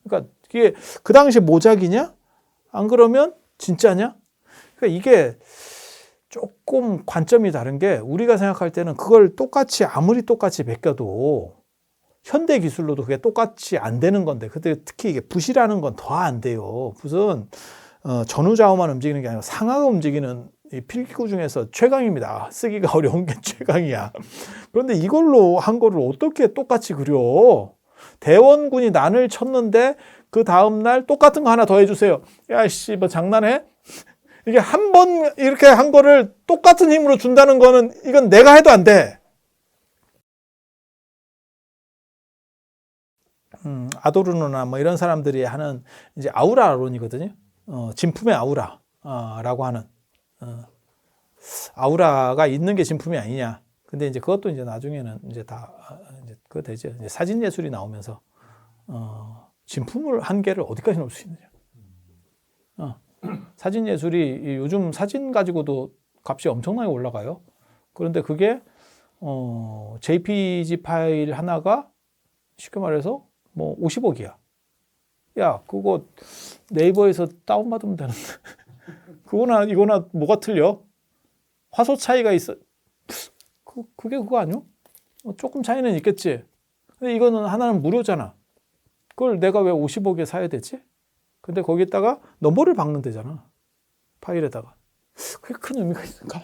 Speaker 1: 그러니까 이게 그 당시 모작이냐? 안 그러면 진짜냐? 그러니까 이게 조금 관점이 다른 게 우리가 생각할 때는 그걸 똑같이 아무리 똑같이 베껴도 현대 기술로도 그게 똑같이 안 되는 건데 그때 특히 이게 붓이라는 건 더 안 돼요. 붓은 전후좌우만 움직이는 게 아니라 상하가 움직이는 이 필기구 중에서 최강입니다. 쓰기가 어려운 게 최강이야. 그런데 이걸로 한 거를 어떻게 똑같이 그려? 대원군이 난을 쳤는데 그 다음날 똑같은 거 하나 더 해주세요. 야, 씨, 뭐 장난해? 이게 한 번 이렇게 한 거를 똑같은 힘으로 준다는 거는 이건 내가 해도 안 돼. 아도르노나 뭐 이런 사람들이 하는 이제 아우라론이거든요. 진품의 아우라라고 하는 아우라가 있는 게 진품이 아니냐. 근데 이제 그것도 이제 나중에는 이제 다 이제 그거 되죠. 이제 사진 예술이 나오면서 진품을 한 개를 어디까지 넣을 수 있느냐. 사진 예술이 요즘 사진 가지고도 값이 엄청나게 올라가요. 그런데 그게 JPG 파일 하나가 쉽게 말해서 뭐 50억이야. 야, 그거 네이버에서 다운받으면 되는데. 그거나 이거나 뭐가 틀려? 화소 차이가 있어. 그게 그거 아니요? 조금 차이는 있겠지. 근데 이거는 하나는 무료잖아. 그걸 내가 왜 50억에 사야 되지? 근데 거기다가 넘버를 박는 데잖아. 파일에다가. 그게 큰 의미가 있을까?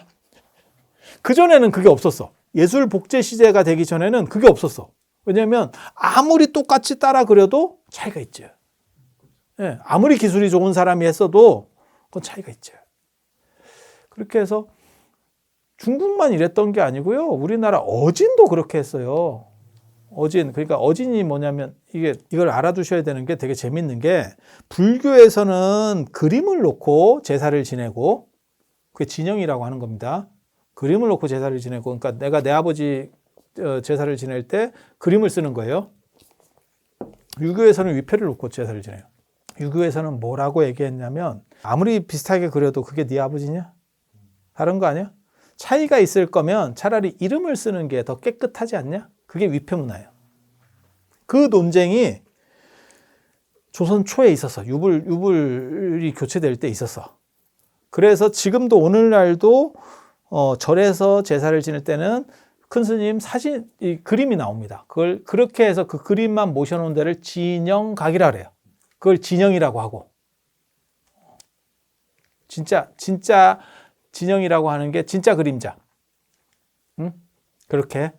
Speaker 1: 그전에는 그게 없었어. 예술 복제 시대가 되기 전에는 그게 없었어. 왜냐하면 아무리 똑같이 따라 그려도 차이가 있죠. 예, 아무리 기술이 좋은 사람이 했어도 그건 차이가 있죠. 그렇게 해서 중국만 이랬던 게 아니고요. 우리나라 어진도 그렇게 했어요. 어진, 그러니까 어진이 뭐냐면 이걸 알아두셔야 되는 게 되게 재밌는 게 불교에서는 그림을 놓고 제사를 지내고 그게 진영이라고 하는 겁니다. 그림을 놓고 제사를 지내고 그러니까 내가 내 아버지 제사를 지낼 때 그림을 쓰는 거예요. 유교에서는 위패를 놓고 제사를 지내요. 유교에서는 뭐라고 얘기했냐면 아무리 비슷하게 그려도 그게 네 아버지냐? 다른 거 아니야? 차이가 있을 거면 차라리 이름을 쓰는 게 더 깨끗하지 않냐? 그게 위패 문화예요. 그 논쟁이 조선 초에 있었어. 유불이 교체될 때 있었어. 그래서 지금도 오늘날도 절에서 제사를 지낼 때는 큰 스님 사진, 이 그림이 나옵니다. 그걸 그렇게 해서 그 그림만 모셔놓은 데를 진영각이라 그래요. 그걸 진영이라고 하고. 진짜 진영이라고 하는 게 진짜 그림자. 응? 그렇게.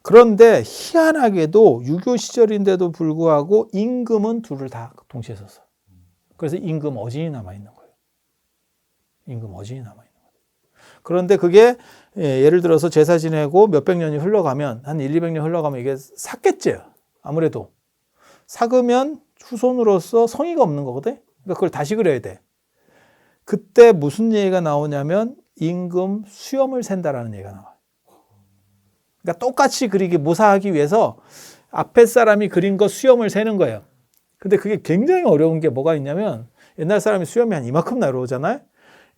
Speaker 1: 그런데 희한하게도 유교 시절인데도 불구하고 임금은 둘을 다 동시에 썼어. 그래서 임금 어진이 남아있는 거예요. 임금 어진이 남아있는 거예요. 그런데 그게 예를 들어서 제사 지내고 몇백 년이 흘러가면 한 100~200년 흘러가면 이게 삭겠지요. 아무래도. 삭으면 후손으로서 성의가 없는 거거든. 그러니까 그걸 다시 그려야 돼. 그때 무슨 얘기가 나오냐면 임금 수염을 샌다라는 얘기가 나와요. 그러니까 똑같이 그리기 모사하기 위해서 앞에 사람이 그린 거 수염을 세는 거예요. 근데 그게 굉장히 어려운 게 뭐가 있냐면 옛날 사람이 수염이 한 이만큼 내려오잖아요.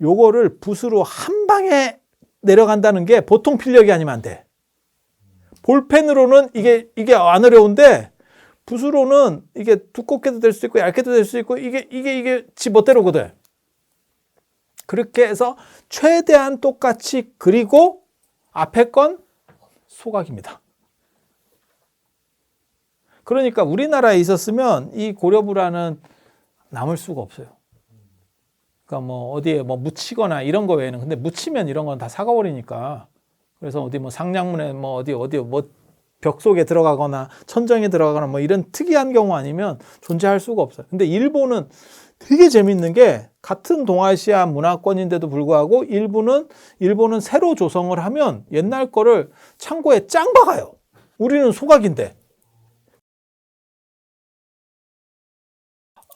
Speaker 1: 요거를 붓으로 한 방에 내려간다는 게 보통 필력이 아니면 안 돼. 볼펜으로는 이게 안 어려운데 붓으로는 이게 두껍게도 될 수 있고 얇게도 될 수 있고 이게 지 멋대로거든. 그렇게 해서 최대한 똑같이 그리고 앞에 건 소각입니다. 그러니까 우리나라에 있었으면 이 고려불안은 남을 수가 없어요. 그러니까 뭐 어디에 뭐 묻히거나 이런 거 외에는 근데 묻히면 이런 건 다 사가버리니까 그래서 어디 뭐 상량문에 뭐 어디 뭐 벽 속에 들어가거나 천정에 들어가거나 뭐 이런 특이한 경우 아니면 존재할 수가 없어요. 근데 일본은 되게 재밌는 게 같은 동아시아 문화권인데도 불구하고 일본은 새로 조성을 하면 옛날 거를 창고에 짱 박아요. 우리는 소각인데.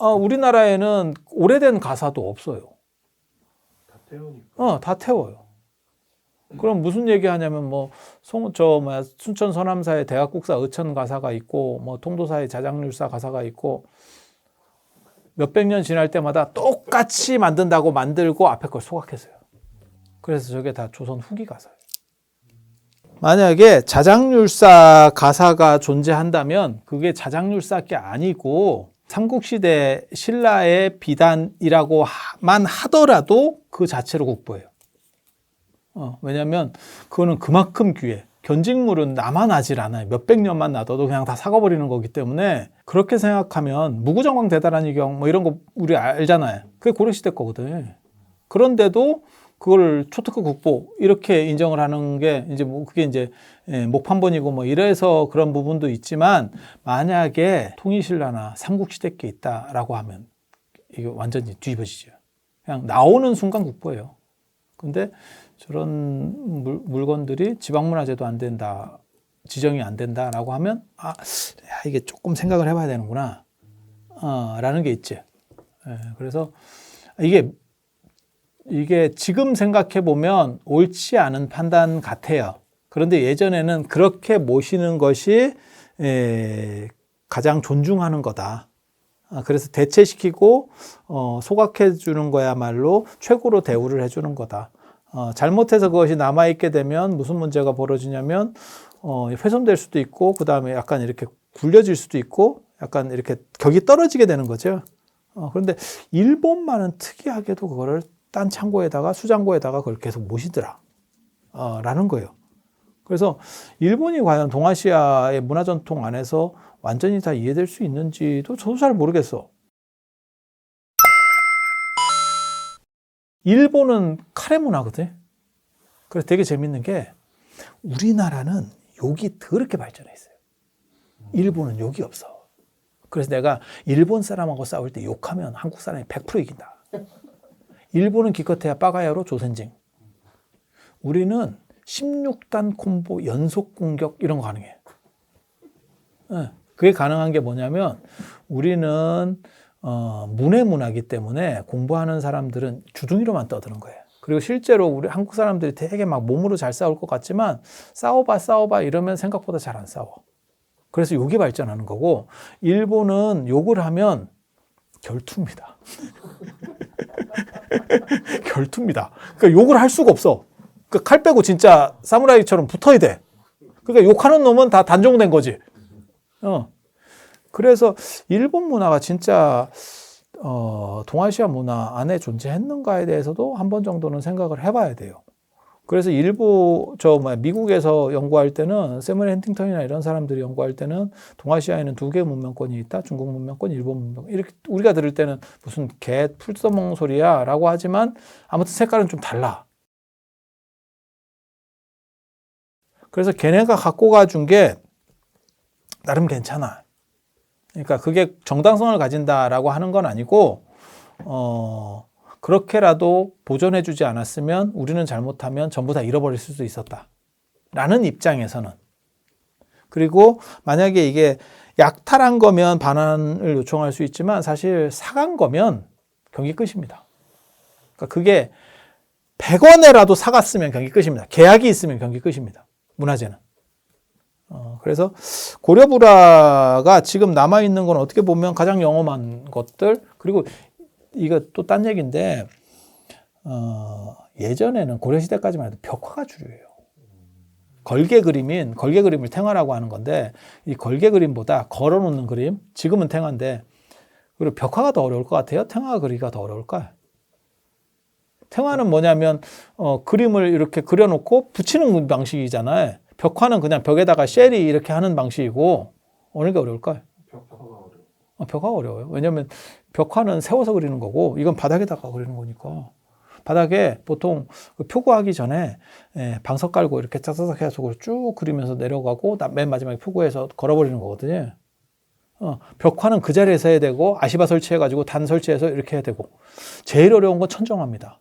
Speaker 1: 우리나라에는 오래된 가사도 없어요.
Speaker 2: 다 태우니까.
Speaker 1: 다 태워요. 그럼 무슨 얘기 하냐면 순천 서남사의 대각국사 의천 가사가 있고 뭐 통도사의 자장률사 가사가 있고 몇백 년 지날 때마다 똑같이 만든다고 만들고 앞에 걸 소각했어요. 그래서 저게 다 조선 후기 가사예요. 만약에 자장률사 가사가 존재한다면 그게 자장률사께 아니고 삼국시대 신라의 비단이라고만 하더라도 그 자체로 국보예요. 왜냐하면 그거는 그만큼 귀해. 견직물은 남아나질 않아요. 몇백 년만 놔둬도 그냥 다 사가버리는 거기 때문에 그렇게 생각하면 무구정왕 대다란이경 뭐 이런 거 우리 알잖아요. 그게 고려시대 거거든. 그런데도 그걸 초특급 국보 이렇게 인정을 하는 게 이제 뭐 그게 이제 목판본이고 뭐 이래서 그런 부분도 있지만 만약에 통일신라나 삼국시대 게 있다라고 하면 이게 완전히 뒤집어지죠. 그냥 나오는 순간 국보예요. 근데 저런 물건들이 지방문화재도 안 된다, 지정이 안 된다라고 하면 이게 조금 생각을 해봐야 되는구나 라는 게 있지. 그래서 이게 지금 생각해 보면 옳지 않은 판단 같아요. 그런데 예전에는 그렇게 모시는 것이 가장 존중하는 거다. 그래서 대체시키고 소각해 주는 거야말로 최고로 대우를 해주는 거다. 잘못해서 그것이 남아있게 되면 무슨 문제가 벌어지냐면 훼손될 수도 있고 그 다음에 약간 이렇게 굴려질 수도 있고 약간 이렇게 격이 떨어지게 되는 거죠. 그런데 일본만은 특이하게도 그거를 딴 창고에다가 수장고에다가 그걸 계속 모시더라 라는 거예요. 그래서 일본이 과연 동아시아의 문화전통 안에서 완전히 다 이해될 수 있는지도 저도 잘 모르겠어. 일본은 카레 문화거든. 그래서 되게 재밌는 게 우리나라는 욕이 더럽게 발전해 있어요. 일본은 욕이 없어. 그래서 내가 일본 사람하고 싸울 때 욕하면 한국 사람이 100% 이긴다. 일본은 기껏해야 빠가야로 조선징. 우리는 16단 콤보 연속 공격 이런 거 가능해. 그게 가능한 게 뭐냐면 우리는 문해 문화이기 때문에 공부하는 사람들은 주둥이로만 떠드는 거예요. 그리고 실제로 우리 한국 사람들이 되게 막 몸으로 잘 싸울 것 같지만 싸워봐 이러면 생각보다 잘 안 싸워. 그래서 욕이 발전하는 거고, 일본은 욕을 하면 결투입니다. 결투입니다. 그러니까 욕을 할 수가 없어. 그러니까 칼 빼고 진짜 사무라이처럼 붙어야 돼. 그러니까 욕하는 놈은 다 단종된 거지. 그래서 일본 문화가 진짜 동아시아 문화 안에 존재했는가에 대해서도 한 번 정도는 생각을 해봐야 돼요. 그래서 미국에서 연구할 때는 세무엘 헌팅턴이나 이런 사람들이 연구할 때는 동아시아에는 두 개의 문명권이 있다. 중국 문명권, 일본 문명권. 이렇게 우리가 들을 때는 무슨 개 풀 써먹는 소리야 라고 하지만 아무튼 색깔은 좀 달라. 그래서 걔네가 갖고 가준 게 나름 괜찮아. 그러니까 그게 정당성을 가진다라고 하는 건 아니고 그렇게라도 보존해주지 않았으면 우리는 잘못하면 전부 다 잃어버릴 수도 있었다. 라는 입장에서는. 그리고 만약에 이게 약탈한 거면 반환을 요청할 수 있지만 사실 사간 거면 경기 끝입니다. 그러니까 그게 100원에라도 사갔으면 경기 끝입니다. 계약이 있으면 경기 끝입니다. 문화재는. 그래서 고려불화가 지금 남아있는 건 어떻게 보면 가장 영험한 것들, 그리고 이거 또 딴 얘기인데, 예전에는 고려시대까지만 해도 벽화가 주류예요. 걸개 그림을 탱화라고 하는 건데, 이 걸개 그림보다 걸어놓는 그림, 지금은 탱화인데, 그리고 벽화가 더 어려울 것 같아요? 탱화 그리기가 더 어려울까요? 탱화는 뭐냐면, 그림을 이렇게 그려놓고 붙이는 방식이잖아요. 벽화는 그냥 벽에다가 쉘이 이렇게 하는 방식이고, 어느 게 어려울까요?
Speaker 2: 벽화가 어려워.
Speaker 1: 벽화가 어려워요. 왜냐면 벽화는 세워서 그리는 거고, 이건 바닥에다가 그리는 거니까. 바닥에 보통 표구하기 전에 방석 깔고 이렇게 짜자작 해서 쭉 그리면서 내려가고, 맨 마지막에 표구해서 걸어버리는 거거든요. 벽화는 그 자리에서 해야 되고, 아시바 설치해가지고 단 설치해서 이렇게 해야 되고, 제일 어려운 건 천정화입니다.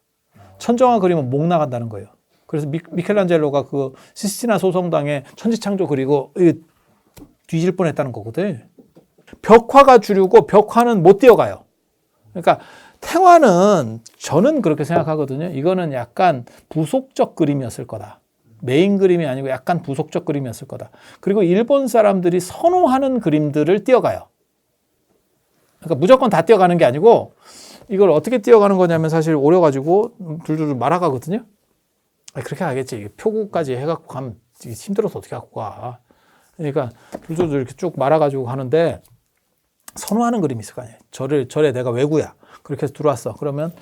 Speaker 1: 천정화 그리면 목 나간다는 거예요. 그래서 미켈란젤로가 그 시스티나 소성당에 천지창조 그리고 뒤질 뻔했다는 거거든. 벽화가 주류고 벽화는 못 뛰어가요. 그러니까 탱화는 저는 그렇게 생각하거든요. 이거는 약간 부속적 그림이었을 거다. 메인 그림이 아니고 약간 부속적 그림이었을 거다. 그리고 일본 사람들이 선호하는 그림들을 뛰어가요. 그러니까 무조건 다 뛰어가는 게 아니고, 이걸 어떻게 뛰어가는 거냐면 사실 오려가지고 둘둘 말아가거든요. 그렇게 하겠지. 표구까지 해갖고 가면 힘들어서 어떻게 갖고 가. 그러니까 둘둘 이렇게 쭉 말아가지고 하는데, 선호하는 그림이 있을 거 아니에요. 절에 내가 외구야. 그렇게 해서 들어왔어. 그러면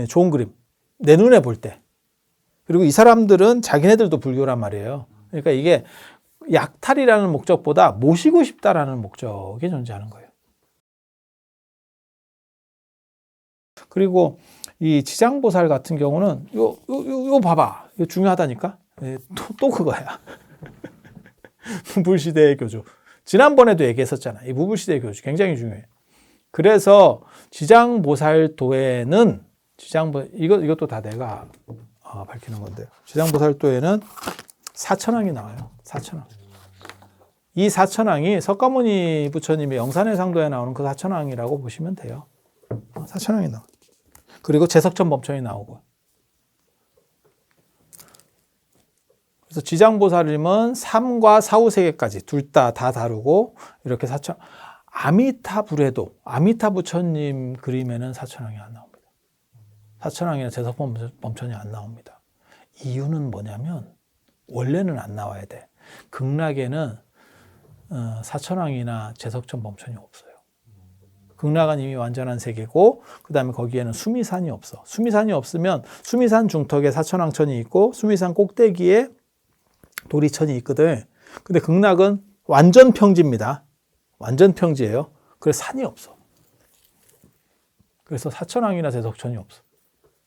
Speaker 1: 좋은 그림. 내 눈에 볼 때. 그리고 이 사람들은 자기네들도 불교란 말이에요. 그러니까 이게 약탈이라는 목적보다 모시고 싶다라는 목적이 존재하는 거예요. 그리고 이 지장보살 같은 경우는 요 봐봐. 이거 중요하다니까. 또 그거야. 무불시대의 교주. 지난번에도 얘기했었잖아. 이 무불시대의 교주 굉장히 중요해. 그래서 지장보살도에는 이것도 다 내가 밝히는 건데요. 지장보살도에는 사천왕이 나와요. 사천왕. 이 사천왕이 석가모니 부처님의 영산의 상도에 나오는 그 사천왕이라고 보시면 돼요. 사천왕이 나와. 그리고 제석천 범천이 나오고. 그래서 지장보살님은 3과 사후세계까지 둘 다 다루고, 이렇게 아미타불에도 아미타 부처님 그림에는 사천왕이 안 나옵니다. 사천왕이나 제석범천이 안 나옵니다. 이유는 뭐냐면 원래는 안 나와야 돼. 극락에는 사천왕이나 제석천 범천이 없어요. 극락은 이미 완전한 세계고, 그 다음에 거기에는 수미산이 없어. 수미산이 없으면 수미산 중턱에 사천왕천이 있고, 수미산 꼭대기에 도리천이 있거든. 근데 극락은 완전 평지입니다. 완전 평지예요. 그래서 산이 없어. 그래서 사천왕이나 제석천이 없어.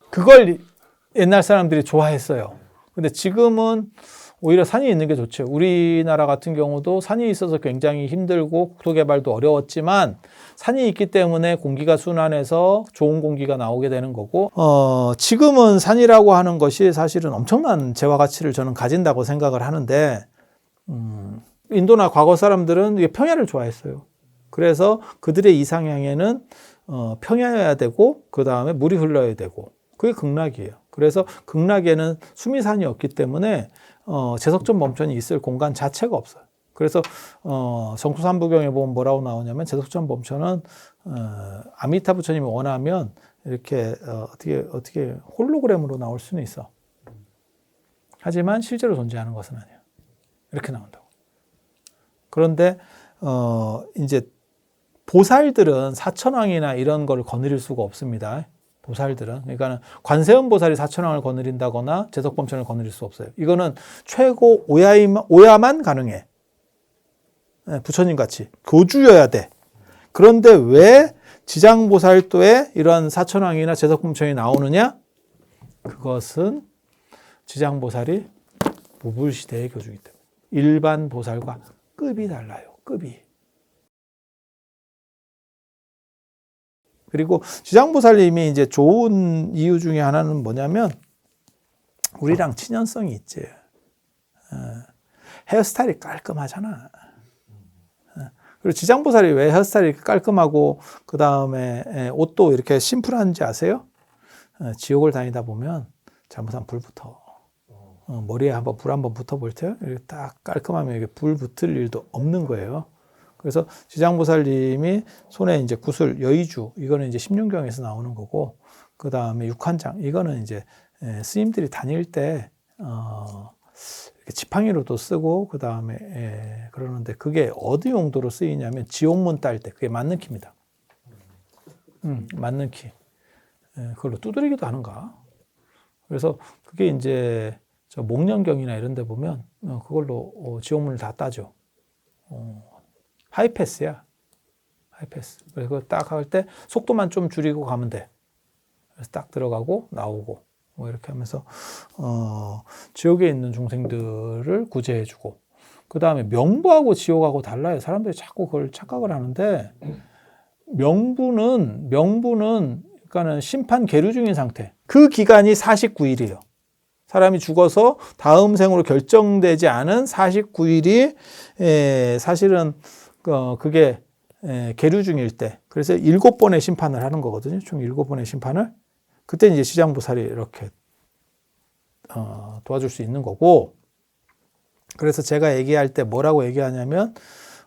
Speaker 1: 그걸 옛날 사람들이 좋아했어요. 근데 지금은 오히려 산이 있는 게 좋죠. 우리나라 같은 경우도 산이 있어서 굉장히 힘들고 국토 개발도 어려웠지만, 산이 있기 때문에 공기가 순환해서 좋은 공기가 나오게 되는 거고, 지금은 산이라고 하는 것이 사실은 엄청난 재화 가치를 저는 가진다고 생각을 하는데, 인도나 과거 사람들은 평야를 좋아했어요. 그래서 그들의 이상향에는 평야여야 되고, 그 다음에 물이 흘러야 되고, 그게 극락이에요. 그래서 극락에는 수미산이 없기 때문에 제석천 범천이 있을 공간 자체가 없어요. 그래서 정토삼부경에 보면 뭐라고 나오냐면 제덕천 범천은 아미타 부처님이 원하면 이렇게 어떻게 홀로그램으로 나올 수는 있어. 하지만 실제로 존재하는 것은 아니야. 이렇게 나온다고. 그런데 이제 보살들은 사천왕이나 이런 걸 거느릴 수가 없습니다. 보살들은. 그러니까 관세음 보살이 사천왕을 거느린다거나 제덕범천을 거느릴 수 없어요. 이거는 최고 오야만 가능해. 부처님 같이 교주여야 돼. 그런데 왜 지장보살도에 이러한 사천왕이나 제덕범천이 나오느냐? 그것은 지장보살이 무불시대의 교주이기 때문에. 일반 보살과 급이 달라요. 급이. 그리고 지장보살님이 이제 좋은 이유 중에 하나는 뭐냐면 우리랑 친연성이 있지. 헤어스타일이 깔끔하잖아. 그리고 지장보살이 왜 헤어스타일이 깔끔하고 그 다음에 옷도 이렇게 심플한지 아세요? 지옥을 다니다 보면 잘못하면 불 붙어. 머리에 한번 불 한번 붙어볼 때요. 이렇게 딱 깔끔하면 이게 불 붙을 일도 없는 거예요. 그래서 지장보살님이 손에 이제 구슬, 여의주, 이거는 이제 십륜경에서 나오는 거고, 그 다음에 육환장, 이거는 이제 스님들이 다닐 때, 이렇게 지팡이로도 쓰고, 그 다음에 그러는데 그게 어디 용도로 쓰이냐면 지옥문 딸 때, 그게 맞는 키입니다. 맞는 키. 그걸로 두드리기도 하는가. 그래서 그게 이제 저 목련경이나 이런 데 보면 그걸로 지옥문을 다 따죠. 하이패스야. 하이패스. 그래서 그거 딱 할 때 속도만 좀 줄이고 가면 돼. 그래서 딱 들어가고 나오고 뭐 이렇게 하면서 지옥에 있는 중생들을 구제해주고, 그 다음에 명부하고 지옥하고 달라요. 사람들이 자꾸 그걸 착각을 하는데, 명부는 그러니까는 심판 계류 중인 상태. 그 기간이 49일이에요. 사람이 죽어서 다음 생으로 결정되지 않은 49일이 사실은 그게 계류 중일 때, 그래서 7번의 심판을 하는 거거든요. 총 7번의 심판을. 그때 이제 지장보살이 이렇게 도와줄 수 있는 거고, 그래서 제가 얘기할 때 뭐라고 얘기하냐면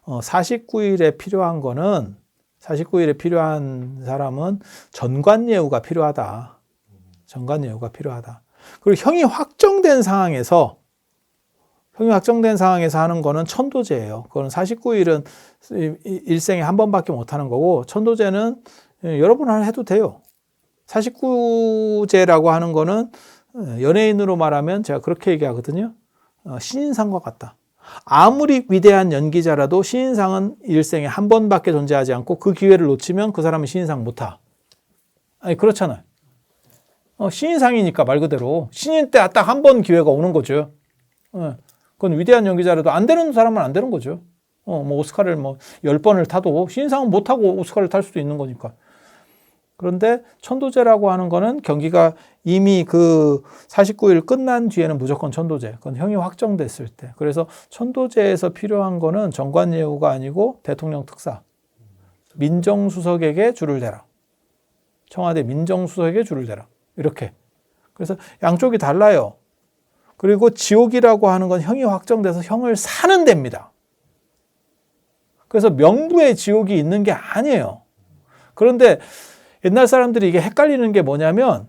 Speaker 1: 49일에 필요한 거는, 49일에 필요한 사람은 전관예우가 필요하다. 전관예우가 필요하다. 그리고 형이 확정된 상황에서 하는 거는 천도제예요. 그건 49일은 일생에 한 번밖에 못 하는 거고, 천도제는 여러 번 해도 돼요. 49제라고 하는 거는 연예인으로 말하면 제가 그렇게 얘기하거든요. 신인상과 같다. 아무리 위대한 연기자라도 신인상은 일생에 한 번밖에 존재하지 않고 그 기회를 놓치면 그 사람은 신인상 못 타. 아니, 그렇잖아요. 신인상이니까 말 그대로. 신인 때 딱 한 번 기회가 오는 거죠. 그건 위대한 연기자라도 안 되는 사람은 안 되는 거죠. 뭐 오스카를 10번을 타도 신인상은 못 타고 오스카를 탈 수도 있는 거니까. 그런데 천도제라고 하는 거는 경기가 이미 그 49일 끝난 뒤에는 무조건 천도제. 그건 형이 확정됐을 때. 그래서 천도제에서 필요한 거는 정관예우가 아니고 대통령 특사. 민정수석에게 줄을 대라. 청와대 민정수석에게 줄을 대라. 이렇게. 그래서 양쪽이 달라요. 그리고 지옥이라고 하는 건 형이 확정돼서 형을 사는 데입니다. 그래서 명부의 지옥이 있는 게 아니에요. 그런데 옛날 사람들이 이게 헷갈리는 게 뭐냐면,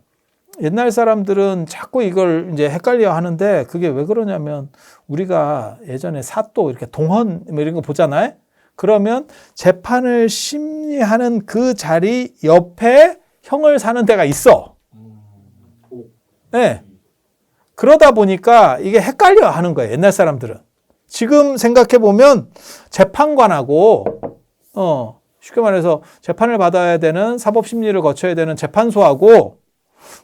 Speaker 1: 옛날 사람들은 자꾸 이걸 이제 헷갈려 하는데, 그게 왜 그러냐면, 우리가 예전에 사또 이렇게 동헌 뭐 이런 거 보잖아요. 그러면 재판을 심리하는 그 자리 옆에 형을 사는 데가 있어. 네. 그러다 보니까 이게 헷갈려 하는 거예요. 옛날 사람들은. 지금 생각해 보면 재판관하고 쉽게 말해서 재판을 받아야 되는 사법심리를 거쳐야 되는 재판소하고,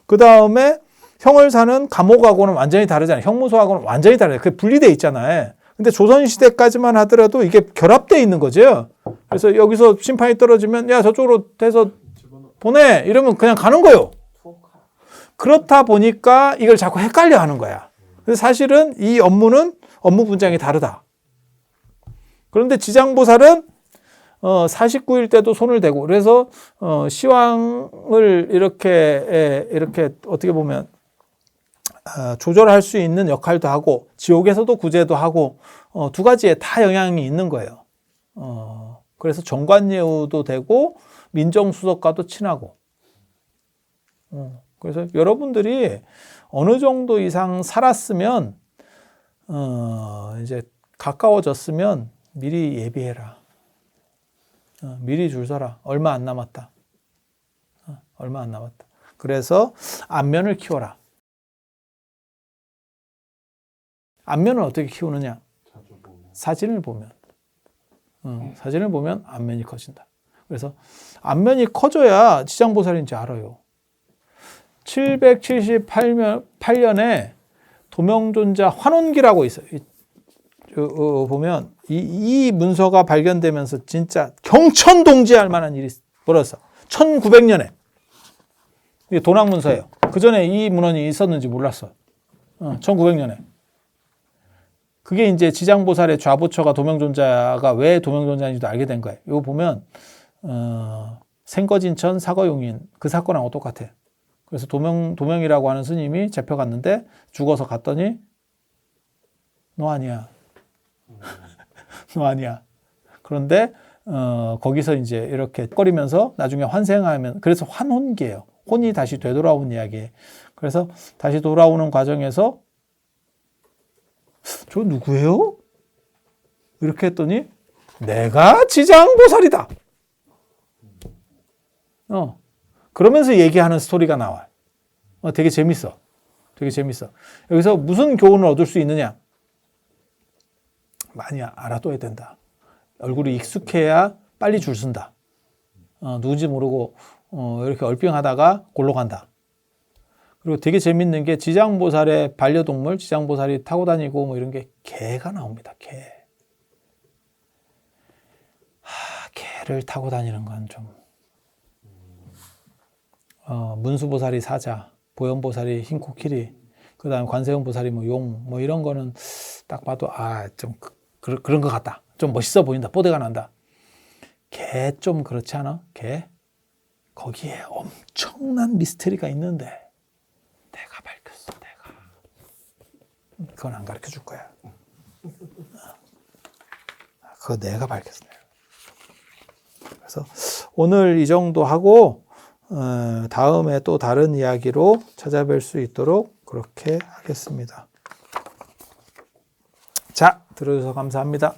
Speaker 1: 그 다음에 형을 사는 감옥하고는 완전히 다르잖아요. 형무소하고는 완전히 다르잖아요. 그게 분리되어 있잖아요. 근데 조선시대까지만 하더라도 이게 결합되어 있는 거죠. 그래서 여기서 심판이 떨어지면 야 저쪽으로 해서 보내 이러면 그냥 가는 거예요. 그렇다 보니까 이걸 자꾸 헷갈려 하는 거야. 그래서 사실은 이 업무는 업무 분장이 다르다. 그런데 지장보살은 49일 때도 손을 대고, 그래서 시황을 이렇게 어떻게 보면 조절할 수 있는 역할도 하고 지옥에서도 구제도 하고 두 가지에 다 영향이 있는 거예요. 그래서 정관예우도 되고 민정수석과도 친하고 그래서 여러분들이 어느 정도 이상 살았으면 이제 가까워졌으면 미리 예비해라. 미리 줄 서라. 얼마 안 남았다. 얼마 안 남았다. 그래서 안면을 키워라. 안면을 어떻게 키우느냐? 사진을 보면. 사진을 보면 안면이 커진다. 그래서 안면이 커져야 지장보살인지 알아요. 778년에 도명존자 환원기라고 있어요. 보면 이 문서가 발견되면서 진짜 경천동지할 만한 일이 벌어졌어. 1900년에. 이게 도낭문서예요. 그 전에 이 문헌이 있었는지 몰랐어. 1900년에. 그게 이제 지장보살의 좌부처가 도명존자가 왜 도명존자인지도 알게 된 거예요. 이거 보면 생거진천 사거용인 그 사건하고 똑같아. 그래서 도명이라고 하는 스님이 잡혀갔는데 죽어서 갔더니 너 아니야. 너 아니야. 그런데 거기서 이제 이렇게 꺼리면서 나중에 환생하면 그래서 환혼기예요. 혼이 다시 되돌아온 이야기예요. 그래서 다시 돌아오는 과정에서 저 누구예요? 이렇게 했더니 내가 지장보살이다. 그러면서 얘기하는 스토리가 나와요. 되게 재밌어. 되게 재밌어. 여기서 무슨 교훈을 얻을 수 있느냐? 많이 알아둬야 된다. 얼굴이 익숙해야 빨리 줄 쓴다. 누군지 모르고 이렇게 얼삥하다가 골로 간다. 그리고 되게 재밌는 게 지장보살의 반려동물, 지장보살이 타고 다니고 뭐 이런 게 개가 나옵니다. 개. 개를 타고 다니는 건 좀. 문수보살이 사자, 보현보살이 흰코끼리, 그 다음에 관세음보살이 뭐 용, 뭐 이런 거는 딱 봐도 좀 그런 것 같다. 좀 멋있어 보인다. 뽀대가 난다. 개 좀 그렇지 않아? 개? 거기에 엄청난 미스터리가 있는데 내가 밝혔어. 내가. 그건 안 가르쳐 줄 거야. 그거 내가 밝혔어. 그래서 오늘 이 정도 하고 다음에 또 다른 이야기로 찾아뵐 수 있도록 그렇게 하겠습니다. 자, 들어주셔서 감사합니다.